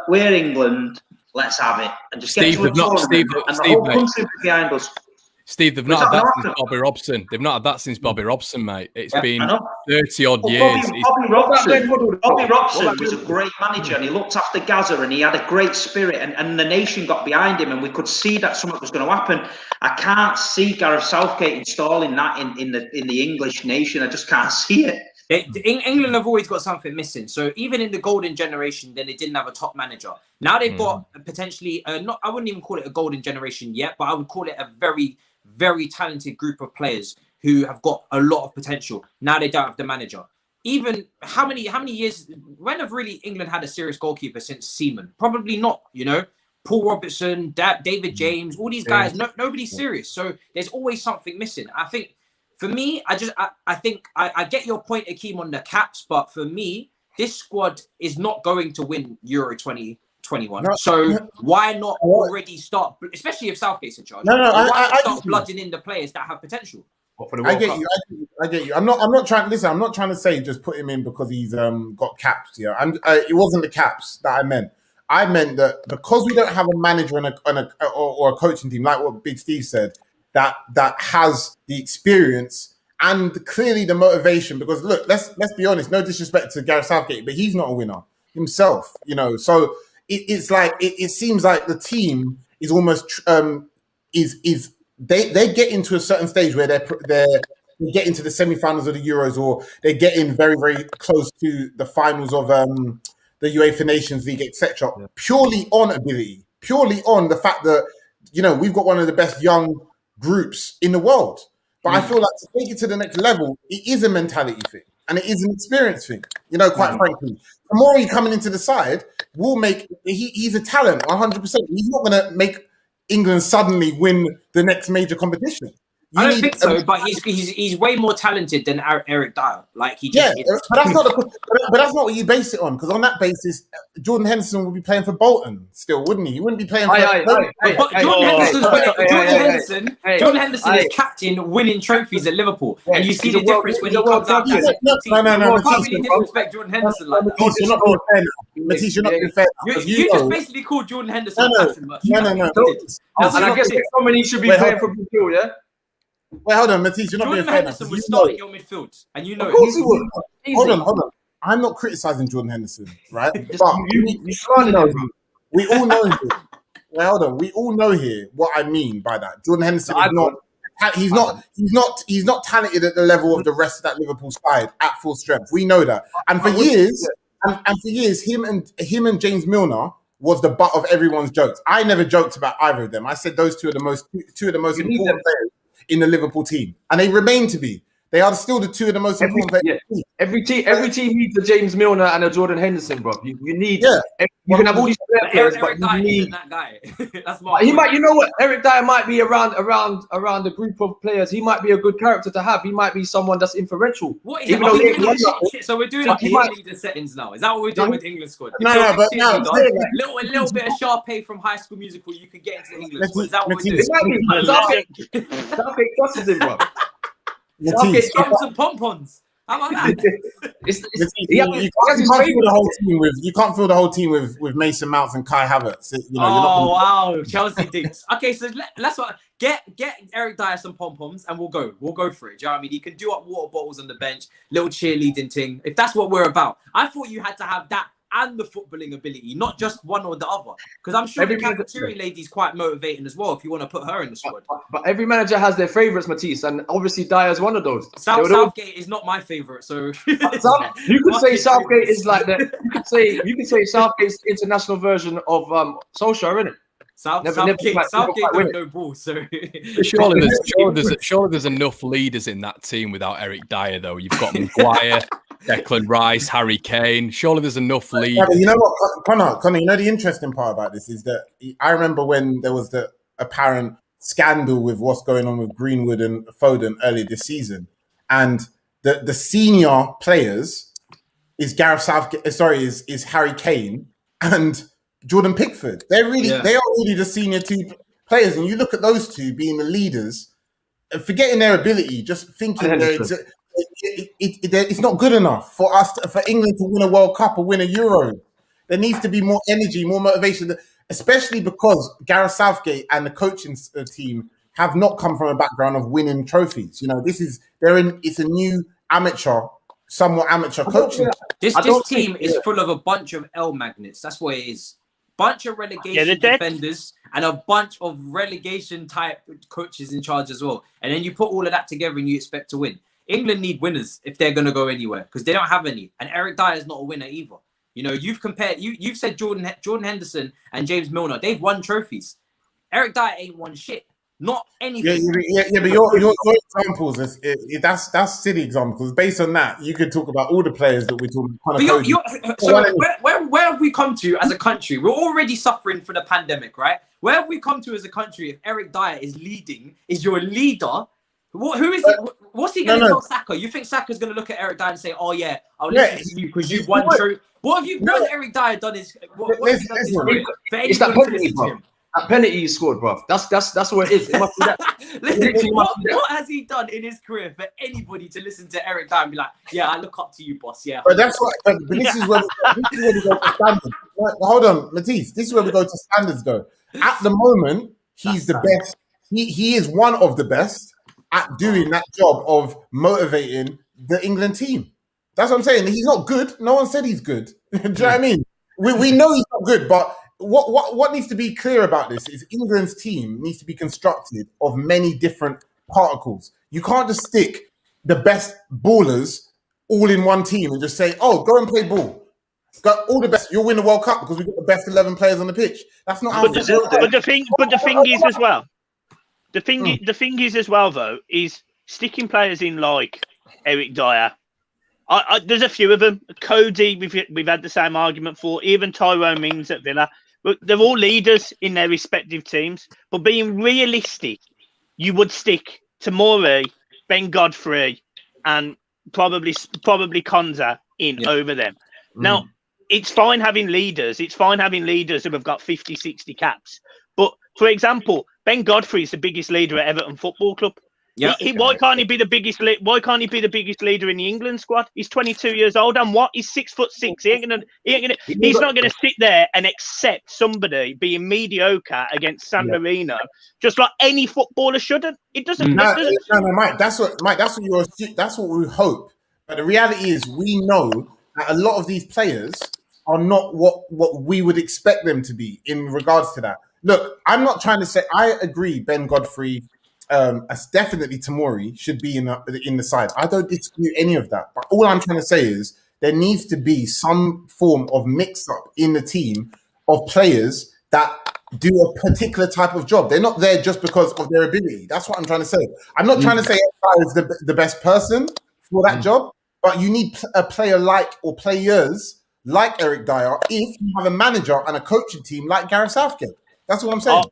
"We're England. Let's have it." And just get to a tournament, and the whole country behind us. Steve, they've not had that since Bobby Robson. They've not had that since Bobby Robson, mate. It's been 30-odd years. Bobby Robson was a great manager, and he looked after Gaza, and he had a great spirit, and the nation got behind him, and we could see that something was going to happen. I can't see Gareth Southgate installing that in the English nation. I just can't see it. England have always got something missing. So even in the golden generation, then they didn't have a top manager. Now they've got potentially I wouldn't even call it a golden generation yet, but I would call it a very, very talented group of players who have got a lot of potential. Now they don't have the manager. Even how many years? When have really England had a serious goalkeeper since Seaman? Probably not. You know, Paul Robertson, David James, all these guys. Nobody's serious. So there's always something missing. I think for me, I think I get your point, Akeem, on the caps, but for me, this squad is not going to win Euro 2021. So why not already start, especially if Southgate's in charge? I start blooding in the players that have potential. I get you. I'm not trying. Listen, I'm not trying to say just put him in because he's got caps. Yeah, it wasn't the caps that I meant. I meant that because we don't have a manager or a coaching team, like what Big Steve said, that has the experience and clearly the motivation. Because look, let's be honest. No disrespect to Gareth Southgate, but he's not a winner himself. You know, so it's like it seems like the team is almost they get into a certain stage where they get into the semi-finals of the Euros, or they get in very, very close to the finals of the UEFA Nations League, etc. Purely on ability, purely on the fact that, you know, we've got one of the best young groups in the world. But I feel like to take it to the next level, it is a mentality thing and it is an experience thing. You know, quite frankly, Tomori coming into the side will make he's a talent 100%. He's not going to make England suddenly win the next major competition. I don't think so, but he's way more talented than Eric Dyer. Like he just but that's not what you base it on. Because on that basis, Jordan Henderson would be playing for Bolton still, wouldn't he? He wouldn't be playing for. Jordan Henderson is captain, winning trophies at Liverpool, and you see the difference when he comes out. No. You can't really disrespect Jordan Henderson like that. You're not being fair. Matisse, you're not being fair. You just basically called Jordan Henderson captain. No. And I guess somebody should be playing for Midfield, yeah. Wait, hold on, Matisse, you're not being fair. Jordan Henderson would start in your midfield, and you know it. Of course he would. Hold on. I'm not criticizing Jordan Henderson, right? But we all know him. Wait, hold on. We all know here what I mean by that. Jordan Henderson is not. He's not talented at the level of the rest of that Liverpool side at full strength. We know that. And for years, him and James Milner was the butt of everyone's jokes. I never joked about either of them. I said those two of the most important players in the Liverpool team, and they remain to be. They are still the two of the most important players. Yeah. Every team needs a James Milner and a Jordan Henderson, bro. You need. Yeah. You can have all these players, Eric Dyer isn't that guy. That's he might. You know what? Eric Dyer might be around a group of players. He might be a good character to have. He might be someone that's influential. What is it? So we're doing leader settings now. Is that what we're doing with the England squad? No, but no. A little bit of Sharpay from High School Musical. You could get into the England squad. Is that what we're doing? Southgate crosses him, bro. Southgate drums and pom-poms. How about that? You can't fill the whole team with Mason Mount and Kai Havertz. Wow, Chelsea dinks. Okay, so let's get Eric Dyer some pom-poms and we'll go for it. Do you know what I mean? He can do up water bottles on the bench, little cheerleading thing. If that's what we're about, I thought you had to have that and the footballing ability, not just one or the other. Because I'm sure the cafeteria lady's quite motivating as well if you want to put her in the squad. But every manager has their favourites, Matisse, and obviously Dyer's one of those. Southgate is not my favourite, so you could say Southgate is like that. You could say Southgate's the international version of Solskjaer, isn't it? Southgate don't know ball, so surely there's enough leaders in that team without Eric Dyer, though. You've got Maguire, Declan Rice, Harry Kane. Surely there's enough leaders. Yeah, you know what, Connor, you know the interesting part about this is that I remember when there was the apparent scandal with what's going on with Greenwood and Foden earlier this season, and the senior players is Gareth Southgate. Is Harry Kane and Jordan Pickford. They are really the senior two players, and you look at those two being the leaders, forgetting their ability, just thinking it's not good enough for England to win a World Cup or win a Euro. There needs to be more energy, more motivation, especially because Gareth Southgate and the coaching team have not come from a background of winning trophies. You know, it's a new somewhat amateur coaching. This team is full of a bunch of L magnets. That's what it is. Bunch of relegation defenders and a bunch of relegation type coaches in charge as well. And then you put all of that together and you expect to win. England need winners if they're going to go anywhere because they don't have any. And Eric Dyer is not a winner either. You know, you've said Jordan Henderson and James Milner. They've won trophies. Eric Dyer ain't won shit. Not anything. Yeah, but your examples, that's silly examples. Based on that, you could talk about all the players that we're talking about. So where have we come to as a country? We're already suffering from the pandemic, right? Where have we come to as a country if Eric Dyer is your leader? Who is it? What's he going to tell Saka? You think Saka's going to look at Eric Dyer and say, "Oh yeah, I'll listen to you because you've won trophy"? What has Eric Dyer done? What has he done his career? For anyone to listen to him? That penalty he scored, bro. That's what it is. It must be that. Listen, what has he done in his career for anybody to listen to Eric Dyer and be like, "Yeah, I look up to you, boss." Yeah, but that's what. But this is where we go to standards. Hold on, Matisse. This is where we go to standards. Though at the moment, he's the best. He is one of the best at doing that job of motivating the England team. That's what I'm saying. He's not good. No one said he's good. Do you know what I mean? We know he's not good, but what needs to be clear about this is England's team needs to be constructed of many different particles. You can't just stick the best ballers all in one team and just say, "Oh, go and play ball. Got all the best. You'll win the World Cup because we've got the best 11 players on the pitch." That's not how. But the thing is as well. The thing is as well though is sticking players in like Eric Dyer. There's a few of them. Cody, we've had the same argument for. Even Tyrone Mings at Villa. But they're all leaders in their respective teams. But being realistic, you would stick Tomori, Ben Godfrey, and probably Konza in over them. Now, it's fine having leaders. It's fine having leaders who have got 50, 60 caps. But for example, Ben Godfrey is the biggest leader at Everton Football Club. Yeah. Why can't he be the biggest? Why can't he be the biggest leader in the England squad? He's 22 years old, and what? He's 6'6". He's not gonna sit there and accept somebody being mediocre against San Marino, just like any footballer shouldn't. It doesn't. No, Mike. That's what we hope. But the reality is, we know that a lot of these players are not what we would expect them to be in regards to that. Look, I'm not trying to say. I agree, Ben Godfrey. As definitely Tomori should be in the side. I don't dispute any of that. But all I'm trying to say is there needs to be some form of mix-up in the team of players that do a particular type of job. They're not there just because of their ability. That's what I'm trying to say. I'm not trying to say Eric Dyer is the best person for that job, but you need a player like, or players like Eric Dyer if you have a manager and a coaching team like Gareth Southgate. That's what I'm saying.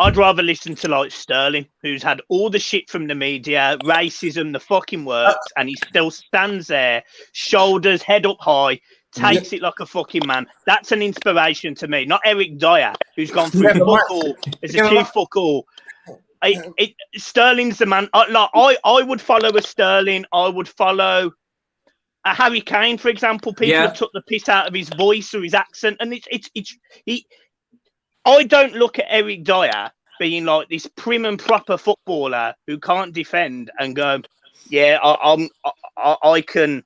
I'd rather listen to like Sterling, who's had all the shit from the media, racism, the fucking works, and he still stands there, shoulders, head up high, takes it like a fucking man. That's an inspiration to me. Not Eric Dyer, who's gone through fuck all, has achieved fuck all. Sterling's the man. I would follow a Sterling. I would follow a Harry Kane, for example. People have took the piss out of his voice or his accent, and I don't look at Eric Dyer being like this prim and proper footballer who can't defend and go, yeah, I can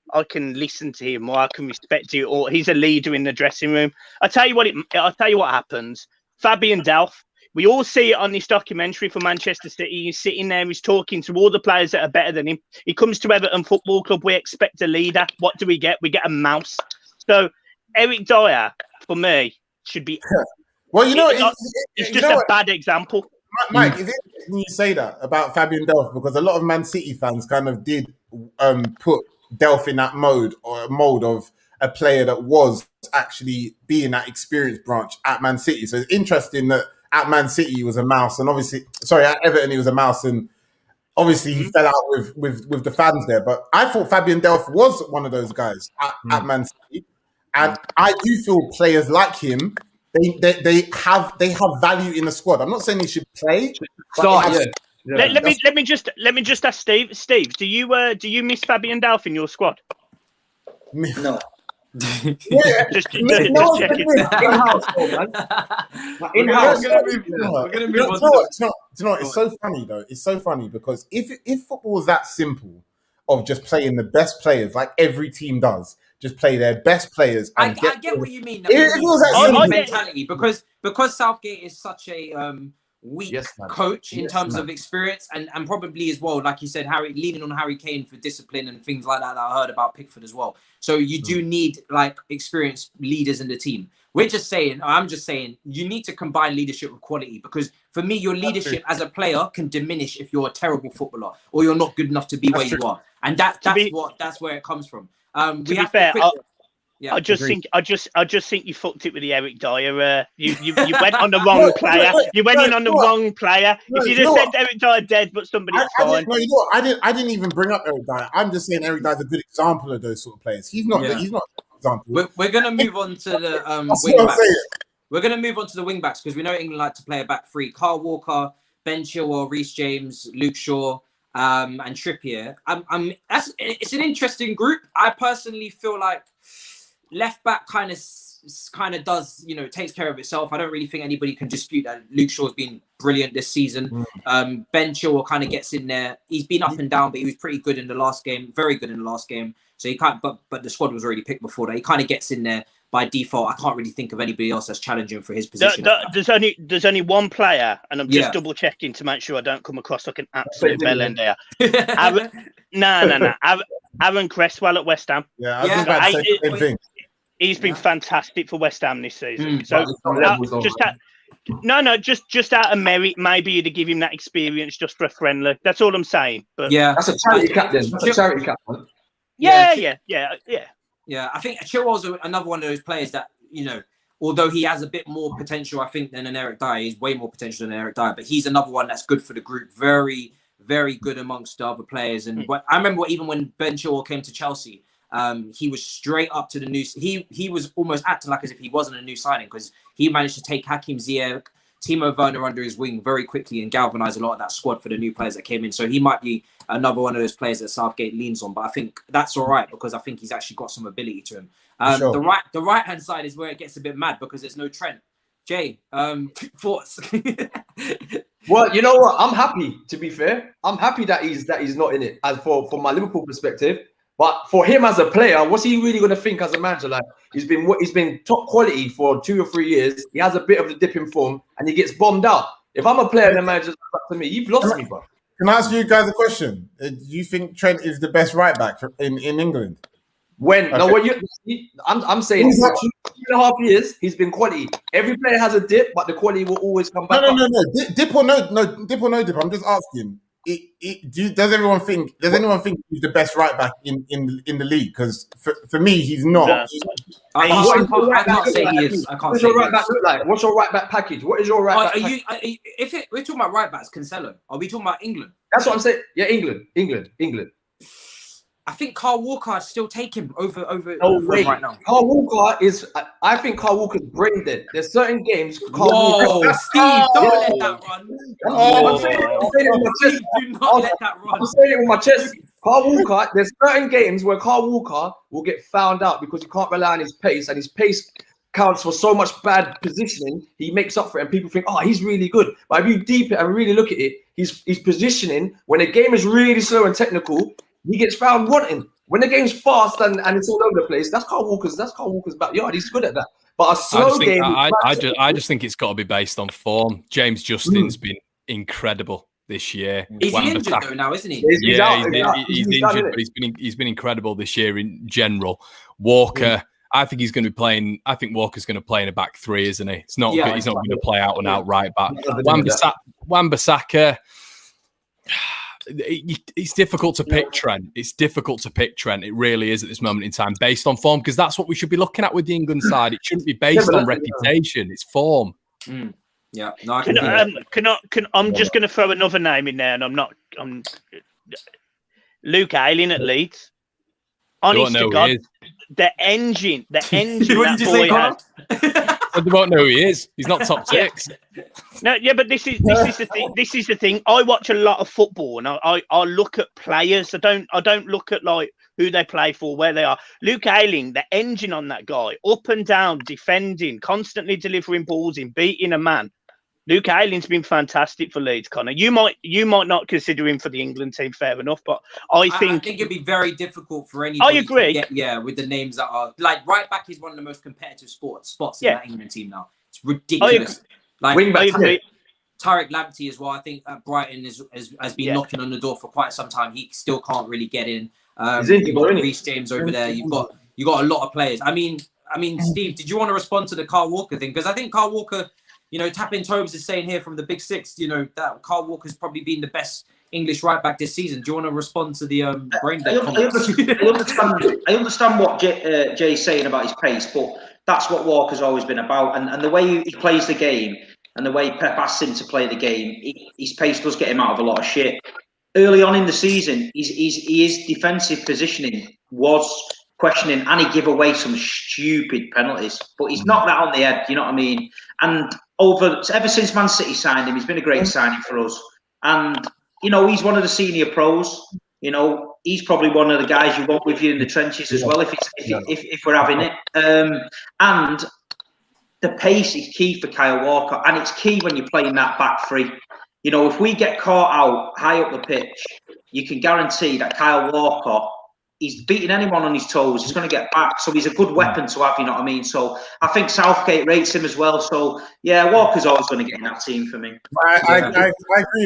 listen to him, or I can respect you, or he's a leader in the dressing room. I'll tell you what happens. Fabian Delph, we all see it on this documentary for Manchester City. He's sitting there, he's talking to all the players that are better than him. He comes to Everton Football Club, we expect a leader. What do we get? We get a mouse. So Eric Dyer, for me, should be... Well, you know, it's just a bad example. Mike, is it interesting you say that about Fabian Delph? Because a lot of Man City fans kind of did put Delph in that mold of a player that was actually being that experience branch at Man City. So it's interesting that at Man City he was a mouse, and obviously, at Everton he was a mouse, and obviously he fell out with the fans there. But I thought Fabian Delph was one of those guys at Man City, and I do feel players like him. They have value in the squad. I'm not saying he should play. Let me just ask Steve. Steve, do you miss Fabian Delph in your squad? No. just checking. In-house, We're gonna move on. It's so funny though. It's so funny because if football was that simple of just playing the best players like every team does. Just play their best players. And I get what you mean. Mentality, because Southgate is such a weak coach in terms of experience, and probably as well, like you said, leaning on Harry Kane for discipline and things like that. I heard about Pickford as well. So you do need like experienced leaders in the team. I'm just saying, you need to combine leadership with quality, because for me, your leadership as a player can diminish if you're a terrible footballer or you're not good enough to be where you are, and that's where it comes from. To be fair, I just think you fucked it with the Eric Dyer. You went on the wrong player. You went in on the wrong player. If you just said Eric Dyer dead, but somebody's fine. I didn't even bring up Eric Dyer. I'm just saying Eric Dyer's a good example of those sort of players. He's not. He's not an example. We're gonna move on to the wing backs. We're gonna move on to the wing backs because we know England like to play a back three. Kyle Walker, Ben Chilwell, Reece James, Luke Shaw. And Trippier. It's an interesting group. I personally feel like left back kind of does, takes care of itself. I don't really think anybody can dispute that Luke Shaw's been brilliant this season. Ben Chilwell kind of gets in there. He's been up and down, but he was pretty good in the last game, very good in the last game. So he can't. But the squad was already picked before that. He kind of gets in there by default. I can't really think of anybody else that's challenging for his position. There's only one player, and I'm just double checking to make sure I don't come across like an absolute bellend here. Aaron Cresswell at West Ham. I was about to say the same thing. He's been fantastic for West Ham this season. So just out of merit, maybe you'd give him that experience just for a friendly. That's all I'm saying. But that's a charity captain. That's a charity captain. Yeah, I think Chilwell's another one of those players that, although he has a bit more potential, I think, than an Eric Dyer. He's way more potential than Eric Dyer, but he's another one that's good for the group. Very, very good amongst the other players. And I remember even when Ben Chilwell came to Chelsea, he was straight up to the new... He was almost acting like as if he wasn't a new signing, because he managed to take Hakim Ziyech, Timo Werner under his wing very quickly and galvanise a lot of that squad for the new players that came in. So he might be another one of those players that Southgate leans on, but I think that's all right because I think he's actually got some ability to him. Sure. The right hand side is where it gets a bit mad because there's no Trent. Jay, thoughts? Well, you know what? I'm happy. To be fair, I'm happy that he's not in it. As for my Liverpool perspective, but for him as a player, what's he really going to think as a manager? Like he's been top quality for 2 or 3 years. He has a bit of the dip in form, and he gets bombed out. If I'm a player and the manager's back to me, you've lost me, bro. Can I ask you guys a question? Do you think Trent is the best right back in England? I'm saying 2.5 years, he's been quality. Every player has a dip, but the quality will always come back. No. Dip or no dip. I'm just asking. Does anyone think he's the best right back in the league? Because for me, he's not. No. I can't say he is. What does your right back look like? What's your right back package? What is your right back package? If we're talking about right backs, Cancelo, are we talking about England? That's what I'm saying. Yeah, England. I think Carl Walker I'd still take him over right now. Carl Walker is. I think Carl Walker's brain dead. There's certain games. Steve, don't let that run. I'm saying it with my chest. Do not let that run. I'm saying it with my chest. Carl Walker. There's certain games where Carl Walker will get found out because he can't rely on his pace, and his pace counts for so much bad positioning. He makes up for it, and people think, oh, he's really good. But if you deep it and really look at it, his positioning when the game is really slow and technical, he gets found wanting. When the game's fast and it's all over the place, that's Carl Walker's backyard. He's good at that. But a slow game. I just think it's got to be based on form. James Justin's been incredible this year. He's injured though now, isn't he? He's injured, but he's been incredible this year in general. Walker, I think he's going to be playing. I think Walker's going to play in a back three, isn't he? It's not. He's not going to play out and out right back. Wan-Bissaka. It's difficult to pick Trent. It really is at this moment in time, based on form, because that's what we should be looking at with the England side. It shouldn't be based on reputation. It's form. Yeah. No, I'm just going to throw another name in there, and I'm Luke Ayling at Leeds. Honest to God, the engine that boy has. They won't know who he is. He's not top six. No, yeah, but this is the thing. This is the thing. I watch a lot of football, and I look at players. I don't look at like who they play for, where they are. Luke Ayling, the engine on that guy, up and down, defending, constantly delivering balls in, beating a man. Luke Ayling's been fantastic for Leeds, Connor. You might not consider him for the England team, fair enough, but I think it'd be very difficult for anybody. I agree. With the names that are like right back is one of the most competitive spots in that England team now. It's ridiculous. Like wing back, Tariq Lamptey as well. I think at Brighton has been knocking on the door for quite some time. He still can't really get in. You've got Reece James over there. You've got a lot of players. I mean, Steve, did you want to respond to the Carl Walker thing? Because I think Carl Walker. Tapping Tobes is saying here from the Big Six, that Carl Walker's probably been the best English right back this season. Do you want to respond to the brain dead comments? I understand what Jay's saying about his pace, but that's what Walker's always been about. And the way he plays the game and the way Pep asks him to play the game, his pace does get him out of a lot of shit. Early on in the season, his defensive positioning was questioning, and he give away some stupid penalties, but he's knocked that on the head. You know what I mean? And ever since Man City signed him, he's been a great signing for us. And he's one of the senior pros. He's probably one of the guys you want with you in the trenches as well, if we're having it. And the pace is key for Kyle Walker, and it's key when you're playing that back three. If we get caught out high up the pitch, you can guarantee that Kyle Walker. He's beating anyone on his toes. He's going to get back. So he's a good weapon to have, you know what I mean? So I think Southgate rates him as well. So, Walker's always going to get in that team for me. I agree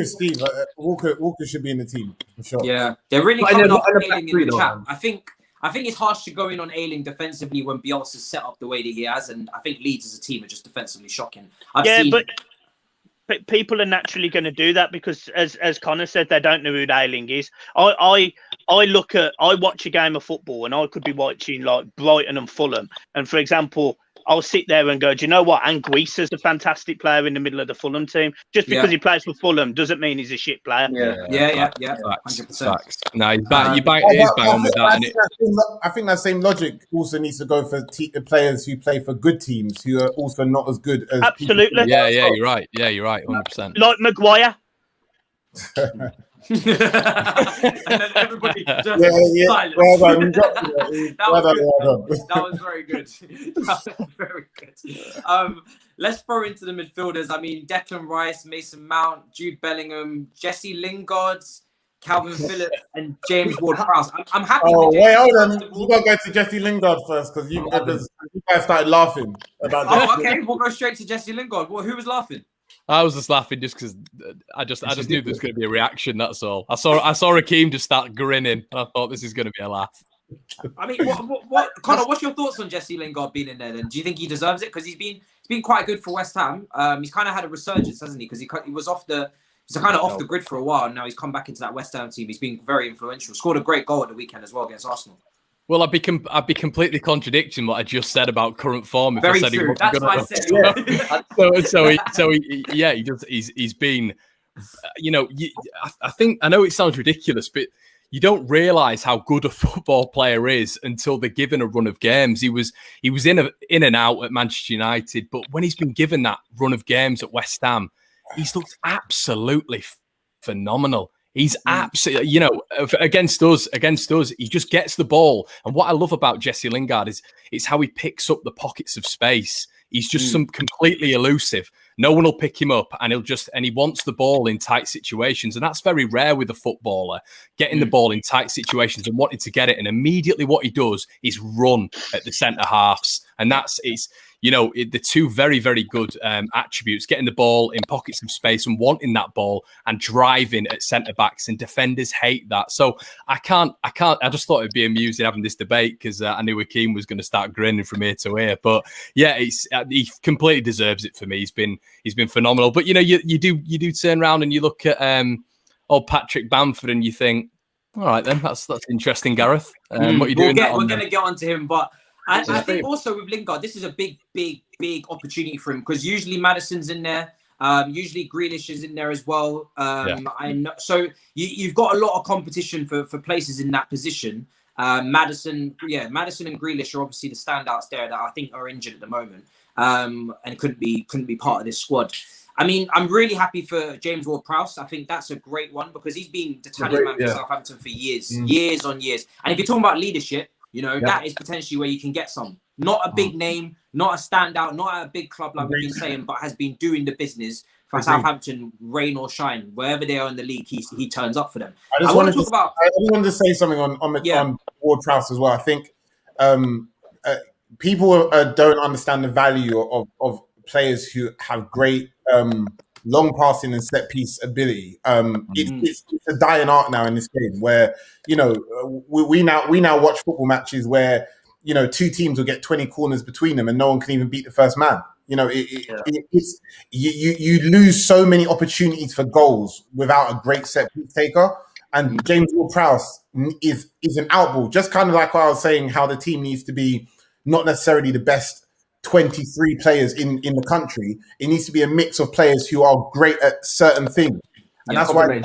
with Steve. Walker should be in the team, for sure. Yeah. They're really coming off Ayling in the chat. I think it's harsh to go in on Ayling defensively when Bielsa's set up the way that he has. And I think Leeds as a team are just defensively shocking. But people are naturally going to do that because, as Connor said, they don't know who Ayling is. I watch a game of football and I could be watching like Brighton and Fulham, and for example, I'll sit there and go, do you know what? Anguissa's a fantastic player in the middle of the Fulham team. Just because he plays for Fulham doesn't mean he's a shit player. Yeah. 100%. No, he's bang on with that. I think that same logic also needs to go for players who play for good teams who are also not as good as. Absolutely. Yeah, you're right. Yeah, you're right. 100%. Like Maguire. And then everybody just silent. That was very good. Let's throw into the midfielders. I mean, Declan Rice, Mason Mount, Jude Bellingham, Jesse Lingard, Calvin Phillips, and James Ward-Prowse. I'm happy. Hold on. You got to go to Jesse Lingard first because you guys started laughing about. Okay. We'll go straight to Jesse Lingard. Who was laughing? I was just laughing just because I just knew there was going to be a reaction. That's all. I saw Akeem just start grinning, and I thought this is going to be a laugh. I mean, what Connor? What's your thoughts on Jesse Lingard being in there? Then, do you think he deserves it? Because he's been quite good for West Ham. He's kind of had a resurgence, hasn't he? Because he was off the grid for a while, and now he's come back into that West Ham team. He's been very influential. Scored a great goal at the weekend as well against Arsenal. Well, I'd be completely contradicting what I just said about current form. If Very I said true. That's what I said. He's been, I think, I know it sounds ridiculous, but you don't realise how good a football player is until they're given a run of games. He was in and out at Manchester United, but when he's been given that run of games at West Ham, he's looked absolutely phenomenal. He's absolutely, against us, he just gets the ball. And what I love about Jesse Lingard is it's how he picks up the pockets of space. He's just completely elusive. No one will pick him up, and he wants the ball in tight situations. And that's very rare with a footballer, getting the ball in tight situations and wanting to get it. And immediately what he does is run at the centre halves. And it's the two very, very good attributes, getting the ball in pockets of space and wanting that ball and driving at centre backs, and defenders hate that. So I just thought it'd be amusing having this debate because I knew Akeem was going to start grinning from ear to ear. But yeah, he completely deserves it for me. He's been phenomenal. But you do turn around and you look at old Patrick Bamford and you think, all right then, that's interesting, Gareth. What are you doing? We're going to get onto him, but I think also with Lingard, this is a big opportunity for him because usually Maddison's in there. Usually Grealish is in there as well. I know, so you've got a lot of competition for places in that position. Maddison and Grealish are obviously the standouts there that I think are injured at the moment and couldn't be part of this squad. I mean, I'm really happy for James Ward-Prowse. I think that's a great one because he's been the talisman for Southampton for years on years. And if you're talking about leadership, that is potentially where you can get some. Not a big name, not a standout, not at a big club like we've been saying, but has been doing the business for Southampton, rain or shine. Wherever they are in the league, he turns up for them. I just wanted to say something on Ward-Prowse as well. I think people don't understand the value of players who have great long passing and set piece ability. It's a dying art now in this game where we now watch football matches where two teams will get 20 corners between them and no one can even beat the first man. You lose so many opportunities for goals without a great set piece taker. And James Ward-Prowse is an outball, just kind of like what I was saying, how the team needs to be not necessarily the best 23 players in the country. It needs to be a mix of players who are great at certain things, and that's why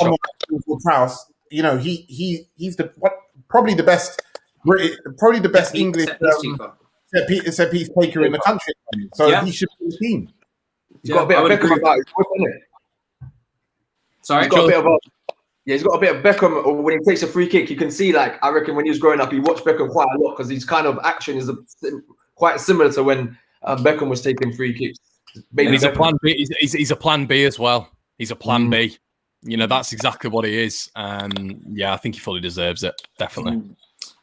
Ward-Prowse, he's probably the best English set piece taker in the country. So he should be in the team. He's got a bit of Beckham about his foot, isn't it? Sorry, he's got a bit of Beckham. When he takes a free kick, you can see, I reckon when he was growing up, he watched Beckham quite a lot because his kind of action is quite similar to when Beckham was taking free kicks. And he's a plan B. He's a plan B as well. He's a plan B. That's exactly what he is. I think he fully deserves it. Definitely.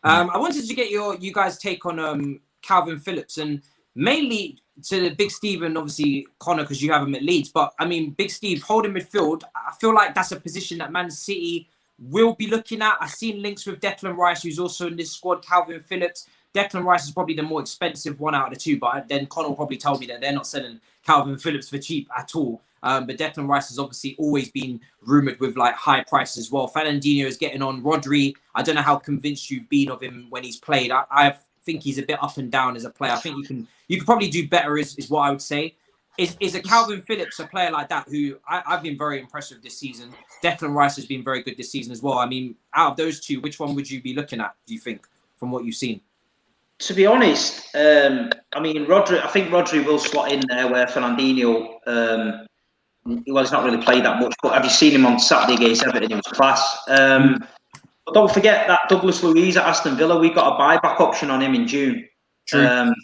I wanted to get you guys' take on Calvin Phillips, and mainly to Big Steve and obviously Connor, because you have him at Leeds. But I mean, Big Steve holding midfield, I feel like that's a position that Man City will be looking at. I've seen links with Declan Rice, who's also in this squad. Calvin Phillips. Declan Rice is probably the more expensive one out of the two, but then Connor will probably tell me that they're not selling Calvin Phillips for cheap at all. But Declan Rice has obviously always been rumoured with high prices as well. Fernandinho is getting on. Rodri, I don't know how convinced you've been of him when he's played. I think he's a bit up and down as a player. I think you could probably do better is what I would say. Is a Calvin Phillips a player like that who I've been very impressed with this season? Declan Rice has been very good this season as well. I mean, out of those two, which one would you be looking at, do you think, from what you've seen? To be honest, Rodri. I think Rodri will slot in there where Fernandinho. He's not really played that much, but have you seen him on Saturday against Everton? He was class. But don't forget that Douglas Luiz at Aston Villa. We got a buyback option on him in June, and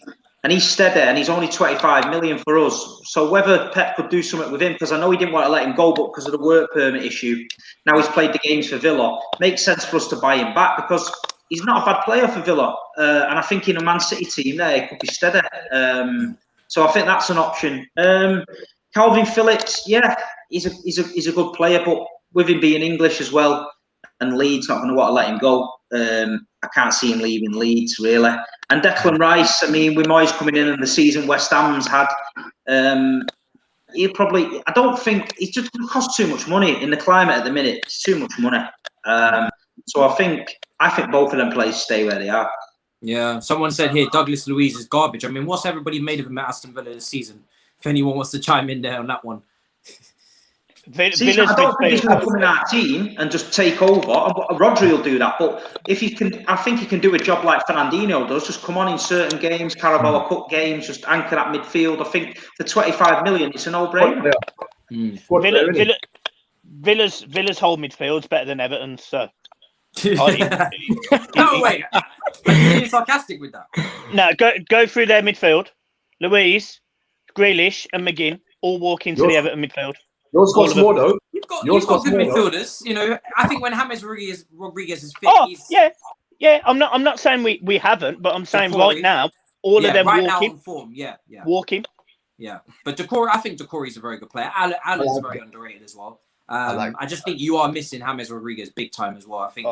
he's steady, and he's only 25 million for us. So whether Pep could do something with him, because I know he didn't want to let him go, but because of the work permit issue, now he's played the games for Villa. Makes sense for us to buy him back because he's not a bad player for Villa, and I think in a Man City team there, he could be steady. So I think that's an option. Calvin Phillips, he's a good player, but with him being English as well, and Leeds not going to want to let him go. I can't see him leaving Leeds, really. And Declan Rice, I mean, with Moyes coming in and the season West Ham's had, I don't think, it just costs too much money in the climate at the minute. It's too much money. So I think both of them players stay where they are. Yeah, someone said here, Douglas Luiz is garbage. I mean, what's everybody made of him at Aston Villa this season? If anyone wants to chime in there on that one. I don't think he's going to come in our team and just take over. Rodri will do that, but if he can, I think he can do a job like Fernandinho does. Just come on in certain games, Carabao Cup games, just anchor that midfield. I think for 25 million, it's a no-brainer. Villa's whole midfield's better than Everton's, so. No, wait. Are you being sarcastic with that? No, go through their midfield. Luiz, Grealish, and McGinn all walk into the Everton midfield. Yours costs more, though. You've got good midfielders. You know, I think when James Rodriguez is fit, yeah. I'm not saying we haven't, but I'm saying right now, all of them right walking. now on form. Yeah. Walking. Yeah, but I think Decore's a very good player. Alan's very underrated as well. I just think you are missing James Rodriguez big time as well. I think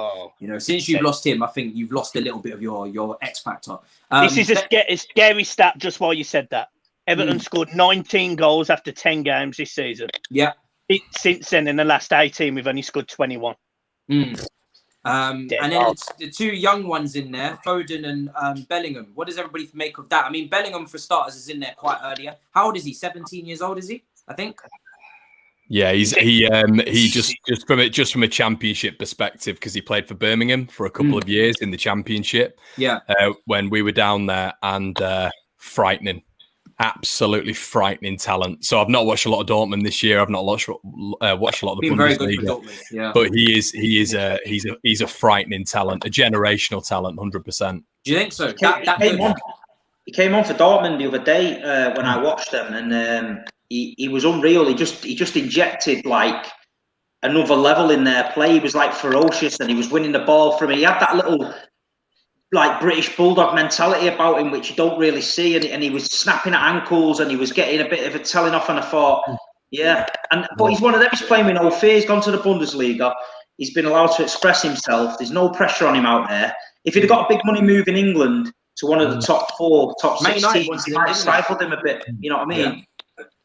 since you've lost him, I think you've lost a little bit of your X factor. This is a scary stat. Just while you said that, Everton scored 19 goals after 10 games this season. Yeah. Since then, in the last 18, we've only scored 21. And then it's the two young ones in there, Foden and Bellingham. What does everybody make of that? I mean, Bellingham, for starters, is in there quite earlier. How old is he? 17 years old, is he? I think. Yeah, he just from a championship perspective, because he played for Birmingham for a couple of years in the championship. Yeah, when we were down there, and frightening. Absolutely frightening talent. So I've not watched a lot of Dortmund this year. I've not watched a lot of the Bundesliga. Very good for Dortmund, yeah. But he's a frightening talent, a generational talent, 100%. Do you think so? He came on for Dortmund the other day when I watched them, and he was unreal. He just injected like another level in their play. He was like ferocious, and he was winning the ball from it. He had that little like British bulldog mentality about him, which you don't really see, and he was snapping at ankles, and he was getting a bit of a telling off, and I thought, but he's one of them. He's playing with no fear. He's gone to the Bundesliga. He's been allowed to express himself. There's no pressure on him out there. If he'd have got a big money move in England to one of the top 4, top 6 teams, he might have stifled him a bit. You know what I mean? Yeah.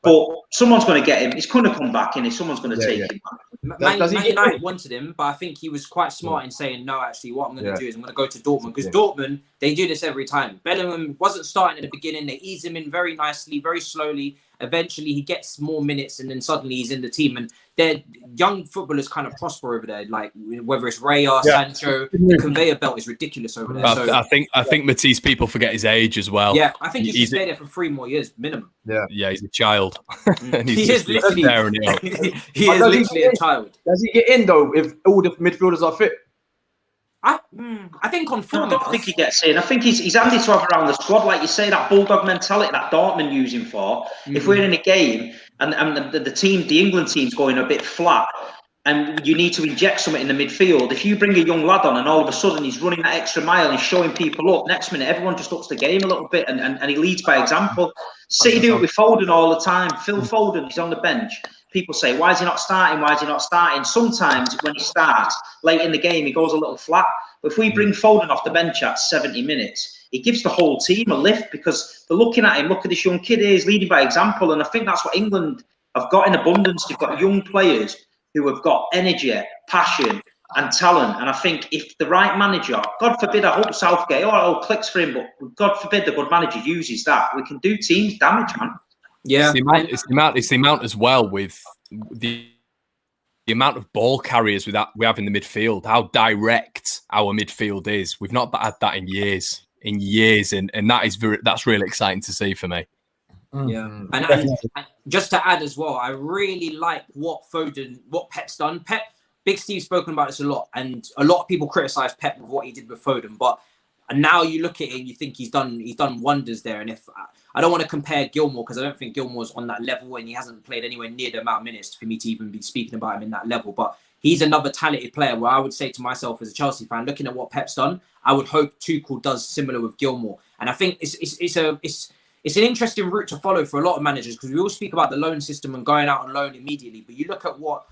But someone's going to get him. He's going to come back, and someone's going to take him back. Man United wanted him, but I think he was quite smart in saying, no, actually, what I'm going to do is I'm going to go to Dortmund. Because Dortmund, they do this every time. Bellingham wasn't starting at the beginning. They ease him in very nicely, very slowly. Eventually, he gets more minutes, and then suddenly he's in the team. And their young footballers kind of prosper over there. Like, whether it's Raya, Sancho, the conveyor belt is ridiculous over there. So, I think Matisse, people forget his age as well. Yeah, I think he should stay there for 3 more years minimum. Yeah, he's a child. He is literally a child. Does he get in though if all the midfielders are fit? I think on form. I don't think he gets in. I think he's handy to have around the squad, like you say, that bulldog mentality that Dortmund use him for. If we're in a game and the England team's going a bit flat, and you need to inject something in the midfield, if you bring a young lad on and all of a sudden he's running that extra mile and he's showing people up, next minute everyone just ups the game a little bit and he leads by example. City do it with Foden all the time. Phil Foden, he's on the bench. People say, why is he not starting? Why is he not starting? Sometimes when he starts late in the game, he goes a little flat. But if we bring Foden off the bench at 70 minutes, it gives the whole team a lift because they're looking at him. Look at this young kid here, he's leading by example. And I think that's what England have got in abundance. They've got young players who have got energy, passion, and talent. And I think if the right manager, God forbid, I hope Southgate, it all clicks for him, but God forbid the good manager uses that, we can do teams damage, man. Yeah, it's the amount as well with the amount of ball carriers we have in the midfield. How direct our midfield is. We've not had that in years, and that's really exciting to see for me. Yeah, and just to add as well, I really like what Pep's done. Big Steve's spoken about this a lot, and a lot of people criticize Pep with what he did with Foden, but. And now you look at it and you think he's done wonders there. And if I don't want to compare Gilmour because I don't think Gilmour's on that level and he hasn't played anywhere near the amount of minutes for me to even be speaking about him in that level. But he's another talented player where I would say to myself as a Chelsea fan, looking at what Pep's done, I would hope Tuchel does similar with Gilmour. And I think it's an interesting route to follow for a lot of managers because we all speak about the loan system and going out on loan immediately. But you look at what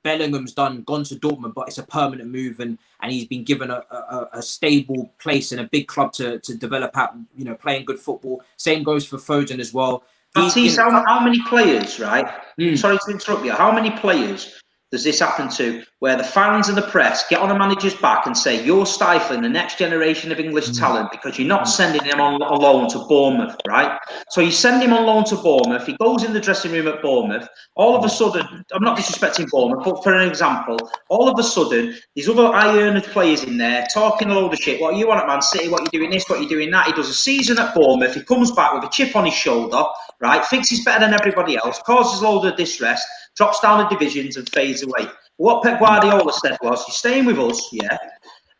Bellingham's gone to Dortmund, but it's a permanent move, and he's been given a stable place in a big club to develop out, playing good football. Same goes for Foden as well. How many players, right? Sorry to interrupt you. How many players does this happen to, where the fans and the press get on a manager's back and say, you're stifling the next generation of English talent because you're not sending him on loan to Bournemouth, right? So you send him on loan to Bournemouth, he goes in the dressing room at Bournemouth, all of a sudden, I'm not disrespecting Bournemouth, but for an example, all of a sudden, these other high-earned players in there talking a load of shit. What you want at Man City, what you're doing this, what you're doing that. He does a season at Bournemouth, he comes back with a chip on his shoulder, right? Thinks he's better than everybody else, causes a load of distress, drops down the divisions and fades away. What Pep Guardiola said was, you're staying with us, yeah?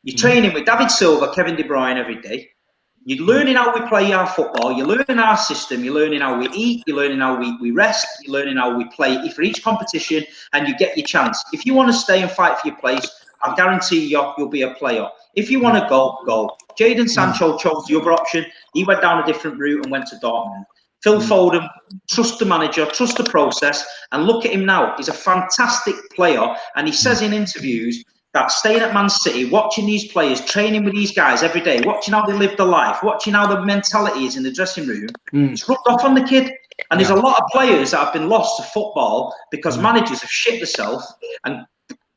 You're training with David Silva, Kevin De Bruyne every day. You're learning how we play our football. You're learning our system. You're learning how we eat. You're learning how we rest. You're learning how we play for each competition, and you get your chance. If you want to stay and fight for your place, I guarantee you'll be a player. If you want to go, go. Jadon Sancho chose the other option. He went down a different route and went to Dortmund. Phil Foden, trust the manager, trust the process, and look at him now. He's a fantastic player, and he says in interviews that staying at Man City, watching these players, training with these guys every day, watching how they live their life, watching how the mentality is in the dressing room, it's rubbed off on the kid. And there's a lot of players that have been lost to football because managers have shit themselves and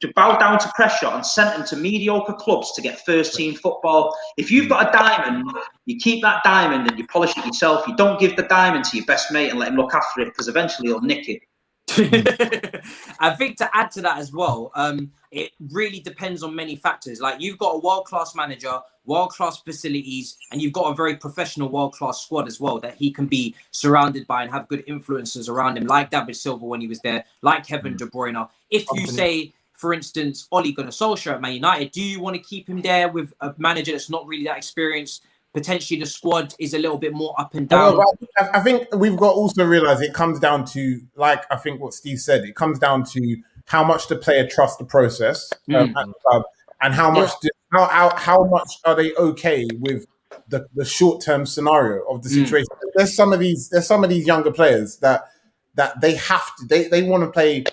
to bow down to pressure and sent them to mediocre clubs to get first-team football. If you've got a diamond, you keep that diamond and you polish it yourself. You don't give the diamond to your best mate and let him look after it because eventually he'll nick it. I think to add to that as well, it really depends on many factors. Like, you've got a world-class manager, world-class facilities, and you've got a very professional world-class squad as well that he can be surrounded by and have good influences around him, like David Silva when he was there, like Kevin De Bruyne. If you say, for instance, Ole Gunnar Solskjaer at Man United, do you want to keep him there with a manager that's not really that experienced? Potentially the squad is a little bit more up and down. I think we've got to also realise it comes down to, like I think what Steve said, it comes down to how much the player trusts the process at the club, and how much how much are they okay with the short-term scenario of the situation. There's some of these younger players that they have to they want to play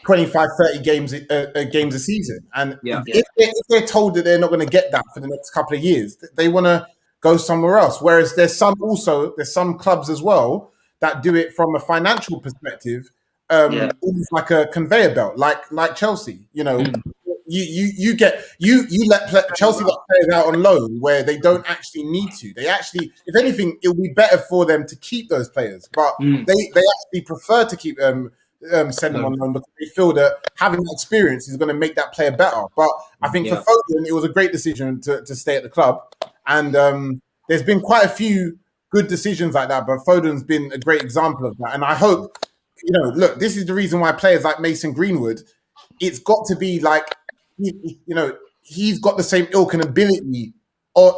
25, 30 games a season. And if they're told that they're not going to get that for the next couple of years, they want to go somewhere else. Whereas there's some clubs as well that do it from a financial perspective, almost like a conveyor belt, like Chelsea. You know, you let Chelsea let players out on loan where they don't actually need to. They actually, if anything, it will be better for them to keep those players, but they actually prefer to keep send them on loan because they feel that having that experience is going to make that player better. But I think for Foden, it was a great decision to stay at the club. And there's been quite a few good decisions like that, but Foden's been a great example of that. And I hope, look, this is the reason why players like Mason Greenwood, it's got to be like, he's got the same ilk and ability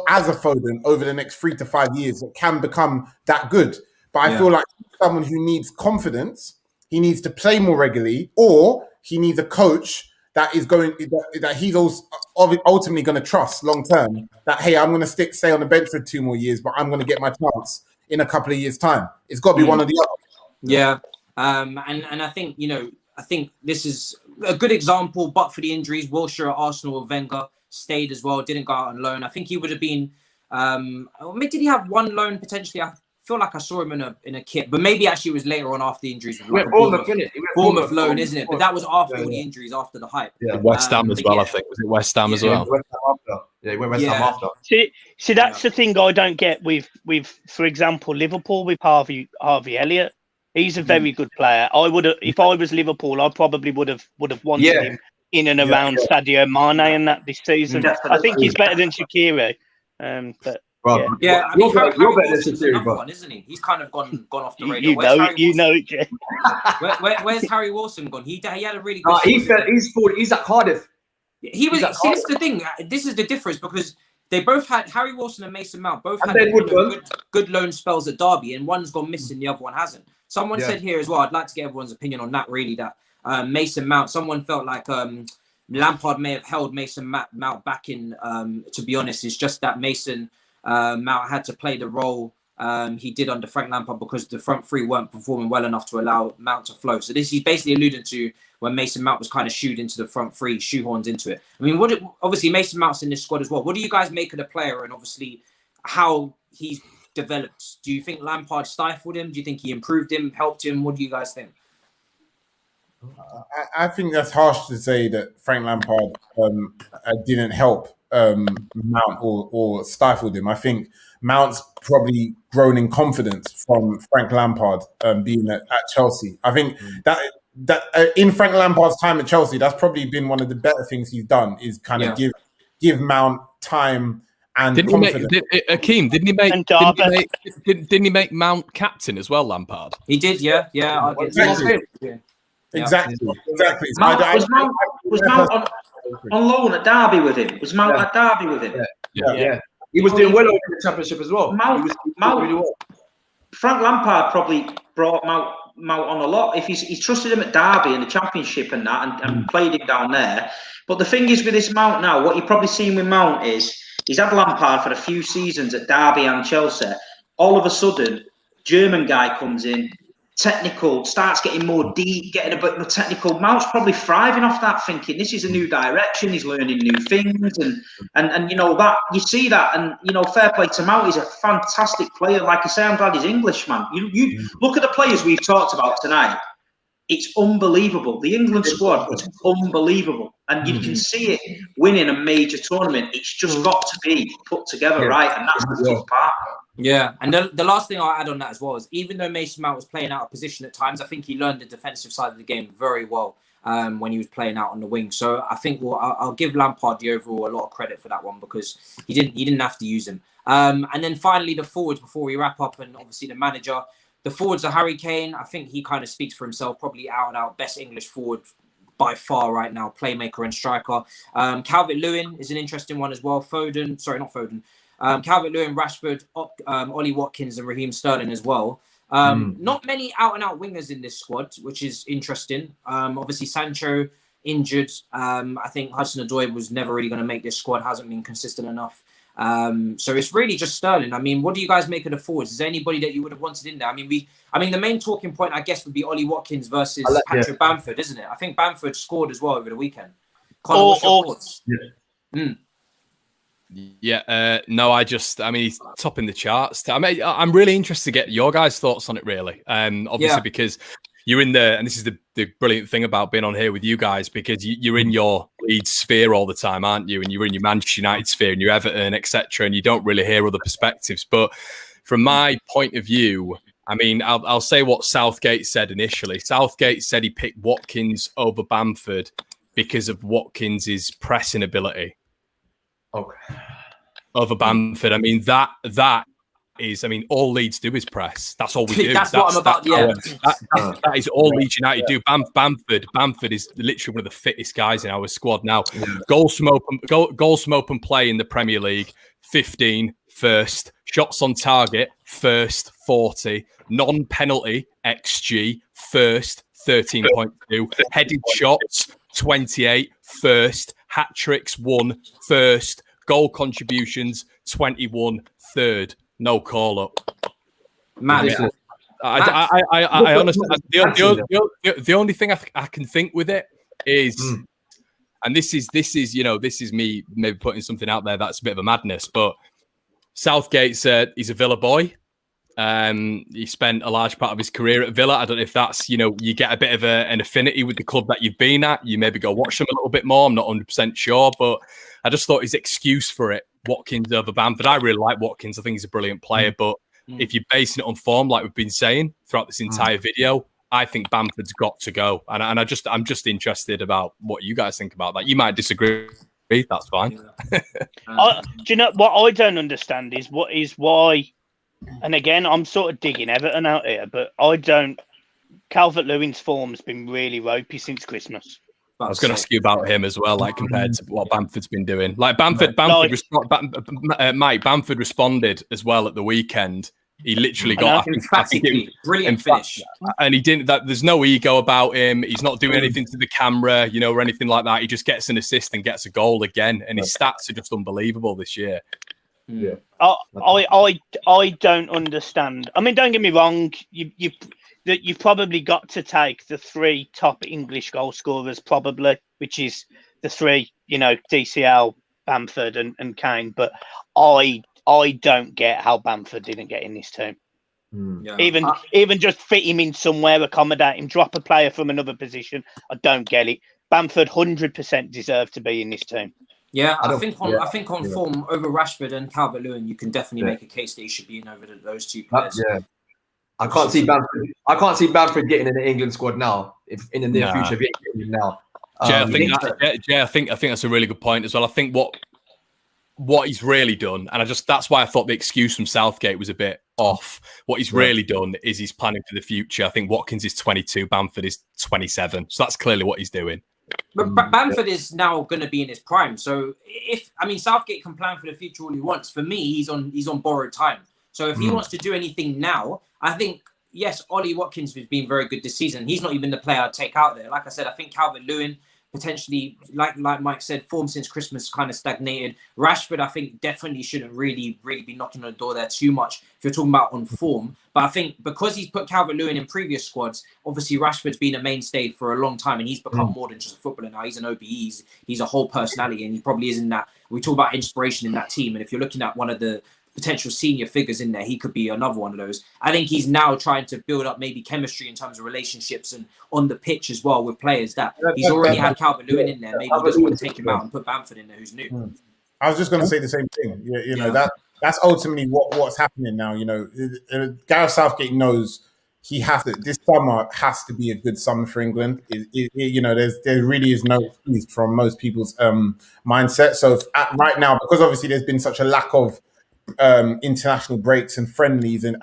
as a Foden over the next 3 to 5 years that can become that good. But I feel like someone who needs confidence, he needs to play more regularly, or he needs a coach that he's ultimately going to trust long term. That, hey, I'm going to stay on the bench for 2 more years, but I'm going to get my chance in a couple of years' time. It's got to be one or the other. Yeah, and I think this is a good example. But for the injuries, Wilshere at Arsenal with Wenger stayed as well, didn't go out on loan. I think he would have been. Did he have one loan potentially? I feel like I saw him in a kit, but maybe actually it was later on after the injuries. Like Bournemouth loan, isn't it? But that was after all the injuries, after the hype. Yeah, West Ham as well, I think. Was it West Ham as well? He went West Ham after. See, that's the thing I don't get with, for example, Liverpool with Harvey Elliott. He's a very good player. I would have, if I was Liverpool, I probably would have wanted him in and around Sadio Mane and that this season. I think he's better than Shaqiri. But I mean, Harry Wilson's another one, isn't he? He's kind of gone off the radar. You know it, Jay. Where's Harry Wilson gone? He had a really good he's at Cardiff. He was. See, this is the thing. This is the difference because they both had Harry Wilson and Mason Mount both had good loan spells at Derby, and one's gone missing, the other one hasn't. Someone said here as well. I'd like to get everyone's opinion on that. Really, that Mason Mount. Someone felt like Lampard may have held Mason Mount back in. To be honest, it's just that Mason Mount had to play the role he did under Frank Lampard because the front three weren't performing well enough to allow Mount to flow. So this he's basically alluding to when Mason Mount was kind of shoehorned into the front three, shoehorned into it. I mean, obviously Mason Mount's in this squad as well. What do you guys make of the player and obviously how he's developed? Do you think Lampard stifled him? Do you think he improved him, helped him? What do you guys think? I think that's harsh to say that Frank Lampard didn't help Mount or stifled him. I think Mount's probably grown in confidence from Frank Lampard being at Chelsea. I think that in Frank Lampard's time at Chelsea, that's probably been one of the better things he's done is kind of give Mount time and confidence. Akeem, didn't he make Mount captain as well, Lampard? He did, yeah. Exactly. Was Mount on loan at Derby with him? Was Mount at Derby with him? Yeah. He was doing well over the Championship as well. Mount, really well. Frank Lampard probably brought Mount on a lot. If he's trusted him at Derby in the Championship and that, and played him down there. But the thing is with this Mount now, what you're probably seeing with Mount is he's had Lampard for a few seasons at Derby and Chelsea. All of a sudden, German guy comes in, technical, starts getting more deep, getting a bit more technical. Mount's probably thriving off that, thinking this is a new direction. He's learning new things, and you know that you see that, and you know, fair play to Mount. He's a fantastic player. Like I say, I'm glad he's English, man. You look at the players we've talked about tonight. It's unbelievable. The England squad is unbelievable, and you can see it winning a major tournament. It's just got to be put together right, and that's the tough part. Yeah, and the last thing I'll add on that as well is even though Mason Mount was playing out of position at times, I think he learned the defensive side of the game very well when he was playing out on the wing. So I think I'll give Lampard the overall a lot of credit for that one because he didn't have to use him. And then finally the forwards before we wrap up, and obviously the manager. The forwards are Harry Kane. I think he kind of speaks for himself, probably out and out best English forward by far right now, playmaker and striker. Calvert-Lewin is an interesting one as well. Calvert-Lewin, Rashford, Ollie Watkins and Raheem Sterling as well. Not many out-and-out wingers in this squad, which is interesting. Obviously, Sancho injured. I think Hudson-Odoi was never really going to make this squad, hasn't been consistent enough. So it's really just Sterling. I mean, what do you guys make of the forwards? Is there anybody that you would have wanted in there? I mean, the main talking point, I guess, would be Ollie Watkins versus Patrick Bamford, isn't it? I think Bamford scored as well over the weekend. Colin, what's your thoughts? He's topping the charts. I'm really interested to get your guys' thoughts on it, really. Obviously, because you're in there, and this is the brilliant thing about being on here with you guys, because you're in your Leeds sphere all the time, aren't you? And you're in your Manchester United sphere and your Everton, etc. And you don't really hear other perspectives. But from my point of view, I mean, I'll say what Southgate said initially. Southgate said he picked Watkins over Bamford because of Watkins' pressing ability. Okay. Over Bamford. I mean, that is, all Leeds do is press. That's all we do. That's what I'm about. That is all Leeds United do. Bamford is literally one of the fittest guys in our squad now. Goals from open play in the Premier League, 15, first. Shots on target, first, 40. Non-penalty, XG, first, 13.2. Headed shots, 28, first. Hat-tricks, 1, first. Goal contributions, 21, third. No call up. Man, I honestly, the only thing I can think with it is, and this is me maybe putting something out there that's a bit of a madness, but Southgate's he's a Villa boy. He spent a large part of his career at Villa. I don't know if that's, you get a bit of an affinity with the club that you've been at. You maybe go watch them a little bit more. I'm not 100% sure, but I just thought his excuse for it, Watkins over Bamford. I really like Watkins. I think he's a brilliant player, but if you're basing it on form, like we've been saying throughout this entire video, I think Bamford's got to go. And I'm just interested about what you guys think about that. You might disagree. That's fine. Do you know what I don't understand is why, and again, I'm sort of digging Everton out here, but Calvert-Lewin's form's been really ropey since Christmas. I was going to ask you about him as well, like compared to what Bamford's been doing. Like Bamford responded as well at the weekend. He literally got brilliant finish, and he didn't. There's no ego about him. He's not doing anything to the camera, or anything like that. He just gets an assist and gets a goal again, and his stats are just unbelievable this year. Yeah. I don't understand. I mean, don't get me wrong. You've probably got to take the 3 top English goal scorers, probably, which is the 3, DCL, Bamford, and Kane. But I don't get how Bamford didn't get in this team. Yeah. Even just fit him in somewhere, accommodate him, drop a player from another position. I don't get it. Bamford 100% deserved to be in this team. Yeah, I think on form over Rashford and Calvert-Lewin, you can definitely make a case that he should be in over those 2 players. Yeah, I can't see Bamford getting in the England squad now. If in the near future, if he ain't getting in now. Jay, I think that's a really good point as well. I think what he's really done, and that's why I thought the excuse from Southgate was a bit off. What he's really done is he's planning for the future. I think Watkins is 22, Bamford is 27, so that's clearly what he's doing. But Bamford is now going to be in his prime. So Southgate can plan for the future all he wants. For me, he's on borrowed time. So if he wants to do anything now, I think, yes, Ollie Watkins has been very good this season. He's not even the player I'd take out there. Like I said, I think Calvert-Lewin potentially, like Mike said, form since Christmas kind of stagnated. Rashford, I think, definitely shouldn't really be knocking on the door there too much if you're talking about on form. But I think because he's put Calvert-Lewin in previous squads, obviously Rashford's been a mainstay for a long time and he's become more than just a footballer now. He's an OBE, he's a whole personality, and he probably is in that. We talk about inspiration in that team, and if you're looking at one of the potential senior figures in there, he could be another one of those. I think he's now trying to build up maybe chemistry in terms of relationships and on the pitch as well with players that he's already had Calvert-Lewin in there. Maybe he doesn't want to take him out and put Bamford in there, who's new. I was just going to say the same thing. That's ultimately what's happening now. Gareth Southgate knows he has to. This summer has to be a good summer for England. There really is no excuse from most people's mindset. So right now, because obviously there's been such a lack of international breaks and friendlies and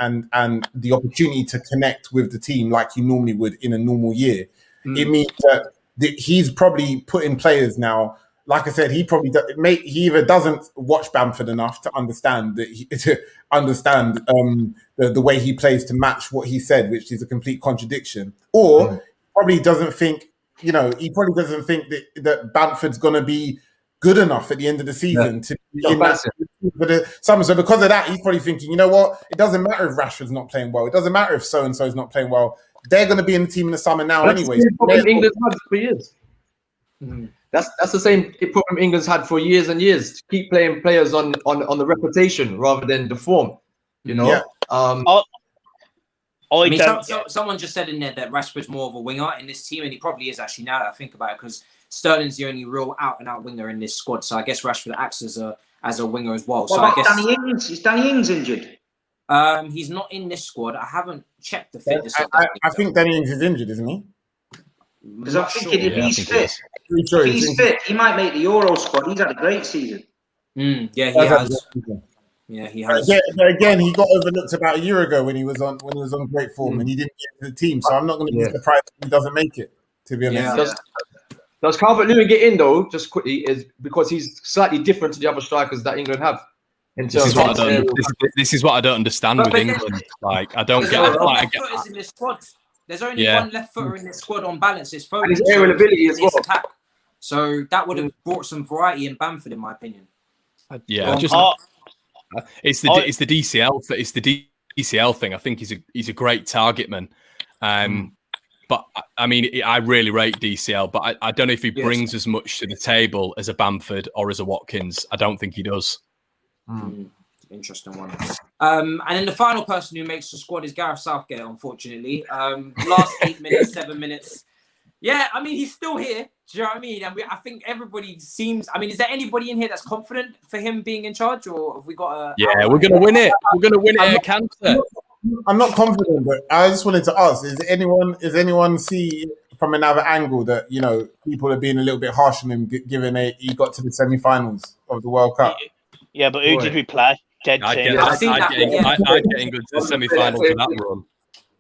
the opportunity to connect with the team like you normally would in a normal year, it means that he's probably putting players now. Like I said, he either doesn't watch Bamford enough to understand the way he plays to match what he said, which is a complete contradiction, or probably doesn't think that Bamford's going to be good enough at the end of the season to be in that for the summer. So because of that, he's probably thinking, you know what? It doesn't matter if Rashford's not playing well. It doesn't matter if so and so is not playing well. They're going to be in the team in the summer now, anyway. England's had for years. That's the same problem England's had for years and years. To keep playing players on the reputation rather than the form. Someone just said in there that Rashford's more of a winger in this team, and he probably is actually now that I think about it, because Sterling's the only real out-and-out winger in this squad. So I guess Rashford acts as a winger as well. What about Danny Ings? Is Danny Ings injured? He's not in this squad. I haven't checked the fitness. I think Danny Ings is injured, isn't he? Because I'm thinking if he's fit, he might make the Euro squad. He's had a great season. Yeah, he has. Yeah, he has. Again, he got overlooked about a year ago when he was on great form and he didn't get into the team. So I'm not going to be surprised if he doesn't make it. To be honest. Does Calvert-Lewin get in though? Just quickly, is because he's slightly different to the other strikers that England have. This is what I don't understand with England. Like, I don't get. In this squad. There's only one left footer in this squad on balance. It's Foden. And his aerial ability as well. Attack. So that would have brought some variety in Bamford, in my opinion. It's the DCL thing. I think he's a great target man. But I mean, I really rate DCL, but I don't know if he brings as much to the table as a Bamford or as a Watkins. I don't think he does. Interesting one. And then the final person who makes the squad is Gareth Southgate, unfortunately. Last 8 minutes, 7 minutes. Yeah, I mean, he's still here. Do you know what I mean? And I think everybody seems... I mean, is there anybody in here that's confident for him being in charge? Or have we got a... Yeah, we're going to win it. We're going to win it at Cancer. I'm not confident, but I just wanted to ask, is anyone see from another angle that, you know, people are being a little bit harsh on him given he got to the semi-finals of the World Cup? Yeah, but who did we play? I'd get England to the semi-finals for that run.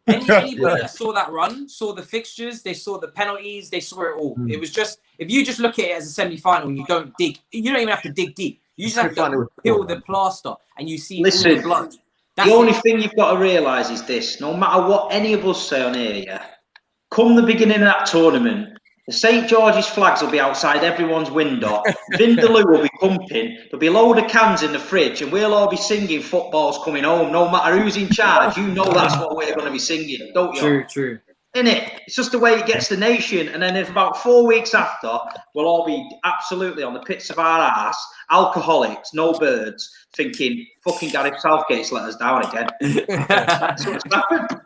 Anybody that saw that run, saw the fixtures, they saw the penalties, they saw it all. It was just, if you just look at it as a semi-final and you don't even have to dig deep. You just have to peel the plaster and you see all the blood. The only thing you've got to realise is this: no matter what any of us say on here, come the beginning of that tournament, The St. George's flags will be outside everyone's window. Vindaloo will be pumping. There'll be a load of cans in the fridge, and we'll all be singing "Football's Coming Home." No matter who's in charge, you know that's what we're going to be singing, don't you? True. Innit? It's just the way it gets the nation. And then if about 4 weeks after, we'll all be absolutely on the pits of our ass, alcoholics, no birds, thinking, fucking Gareth Southgate's let us down again. That's what's happened.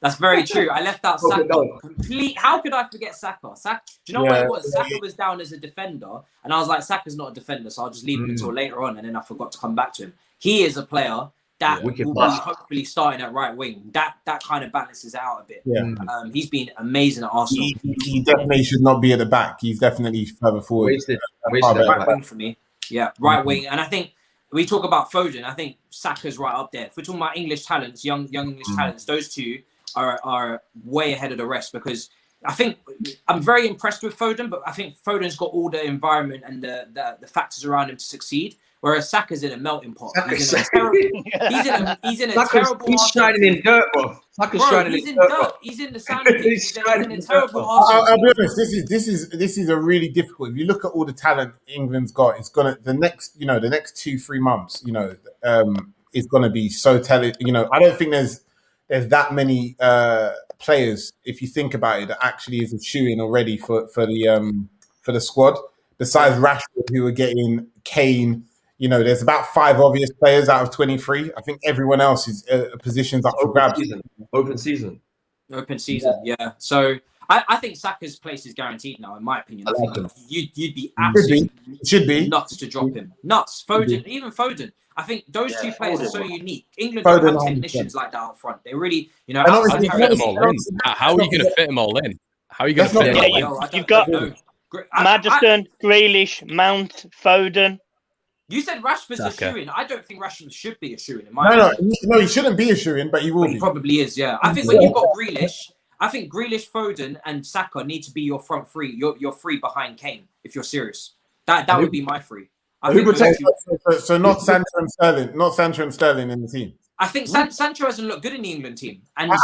That's very true. I left out Saka. How could I forget Saka? Do you know what it was? Saka was down as a defender, and I was like, Saka's not a defender, so I'll just leave him until later on, and then I forgot to come back to him. He is a player that will be hopefully starting at right wing. That kind of balances it out a bit. Yeah. He's been amazing at Arsenal. He definitely should not be at the back. He's definitely further forward. Right wing for me. Yeah, right wing. And I think we talk about Foden. I think Saka's right up there. If we're talking about English talents, young English talents, those two are way ahead of the rest, because I think I'm very impressed with Foden, but I think Foden's got all the environment and the factors around him to succeed. Whereas Saka's in a melting pot. He's in a terrible. He's shining in dirt, bro. Saka's shining in dirt. He's in the sandpit. He's in a terrible Arsenal. I'll be honest. This is a really difficult. If you look at all the talent England's got, it's gonna the next 2-3 months. Is gonna be so telling. I don't think there's that many players, if you think about it, that actually is a shoo-in already for the squad. Besides Rashford, who are getting Kane. There's about 5 obvious players out of 23. I think everyone else is positions up for grabs. Open season. Yeah. So I think Saka's place is guaranteed now, in my opinion. I think you'd be absolutely should be nuts to drop him. Nuts. Foden, even Foden. I think those two players are so unique. England don't have technicians like that up front. They really, how are you going to fit them all in? How are you going to fit them all in? You've got Maddison, Grealish, Mount, Foden. You said Rashford's a shoo-in. I don't think Rashford should be a shoo-in. No, he shouldn't be a shoo-in, but he will be. He probably is, yeah. I think when you've got Grealish, Foden, and Saka need to be your front three. Your three behind Kane, if you're serious. That would be my three. So not Sancho and Sterling, not Sancho and Sterling in the team. I think Sancho hasn't looked good in the England team, and I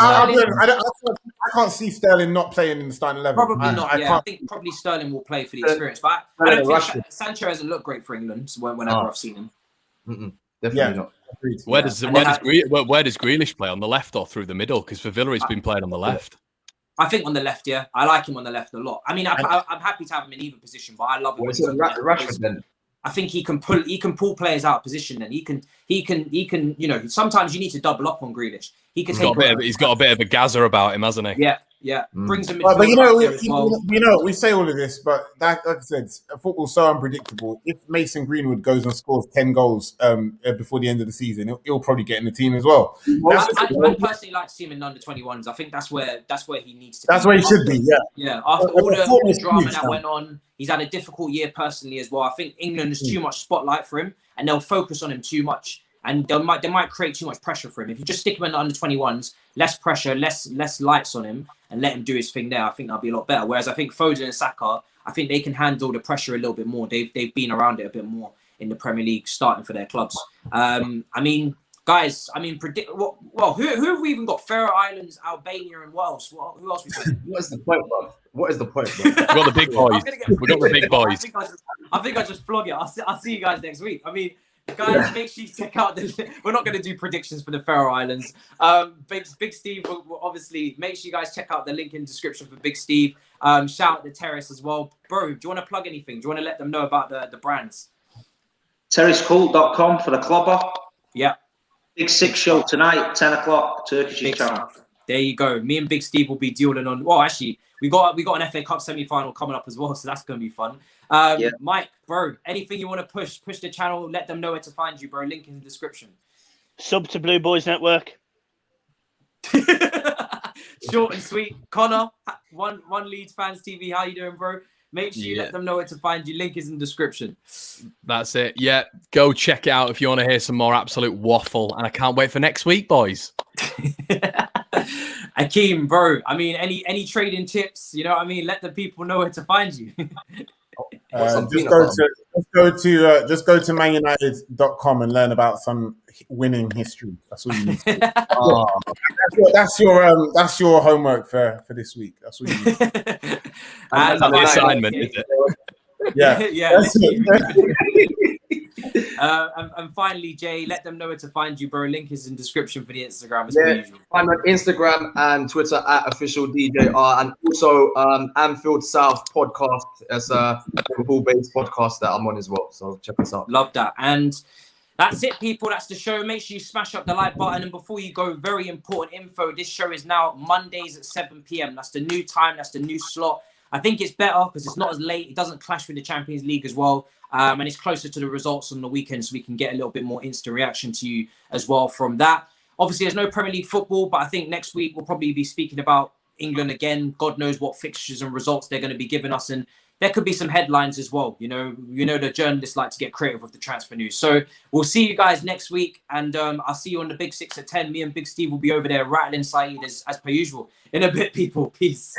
can't see Sterling not playing in the starting 11. Probably not. I think probably Sterling will play for the experience, but I don't think Sancho hasn't looked great for England whenever I've seen him. Definitely not. Where does Grealish play, on the left or through the middle? Because for Villa, he's been playing on the left. I think on the left, yeah. I like him on the left a lot. I mean, I'm happy to have him in either position, but I love him. Rashford then? I think he can pull players out of position, and he can. Sometimes you need to double up on Grealish. He's got a bit of a gazzer about him, hasn't he? Yeah. Brings him. But we say all of this, but like I said, football's so unpredictable. If Mason Greenwood goes and scores 10 goals before the end of the season, he'll probably get in the team as well. I personally like to see him in under 21s. I think that's where he needs to. That's where he should be. Yeah. After all the drama that went on, he's had a difficult year personally as well. I think England is too much spotlight for him, and they'll focus on him too much, and they might create too much pressure for him. If you just stick him in the under 21s, less pressure, less lights on him, and let him do his thing there, I think that'll be a lot better. Whereas I think Foden and Saka, I think they can handle the pressure a little bit more. They've been around it a bit more in the Premier League, starting for their clubs. Guys, who have we even got? Faroe Islands, Albania, and Wales. Who else we got? What is the point, bro? We got the big boys. We got the big boys. I think I just flog it. I'll see you guys next week. I mean, guys, make sure you check out we're not going to do predictions for the Faroe Islands. Big Steve will obviously make sure you guys check out the link in the description for Big Steve. Shout out the Terrace as well. Bro, do you want to plug anything? Do you want to let them know about the brands? terracecult.com for the clobber. Yeah. Big Six show tonight, 10 o'clock, Turkish channel. There you go. Me and Big Steve will be dueling on. Well, actually, we got an FA Cup semi-final coming up as well, so that's going to be fun. Mike, bro, anything you want to push the channel, let them know where to find you, bro. Link in the description. Sub to Blue Boyz Network. Short and sweet. Connor, One Leeds Fans TV. How you doing, bro? Make sure you let them know where to find you. Link is in the description. That's it. Yeah, go check it out if you want to hear some more absolute waffle. And I can't wait for next week, boys. Akeem, bro. I mean, any trading tips? You know what I mean? Let the people know where to find you. Just go Just go to manunited.com and learn about some winning history. That's all you need to do. That's your homework for this week. That's what you need to do. That's the assignment, is it? Yeah. And finally, Jay, let them know where to find you, bro. Link is in description for the Instagram as per usual. I'm on Instagram and Twitter at officialdjr, and also Anfield South podcast as a Liverpool-based podcast that I'm on as well. So check us out. Love that. And that's it, people. That's the show. Make sure you smash up the like button. And before you go, very important info. This show is now Mondays at 7 p.m. That's the new time. That's the new slot. I think it's better because it's not as late. It doesn't clash with the Champions League as well. And it's closer to the results on the weekend, so we can get a little bit more instant reaction to you as well from that. Obviously, there's no Premier League football, but I think next week we'll probably be speaking about England again. God knows what fixtures and results they're going to be giving us. And there could be some headlines as well. You know, the journalists like to get creative with the transfer news. So we'll see you guys next week. And I'll see you on the Big 6 at 10. Me and Big Steve will be over there rattling Saeed as per usual. In a bit, people. Peace.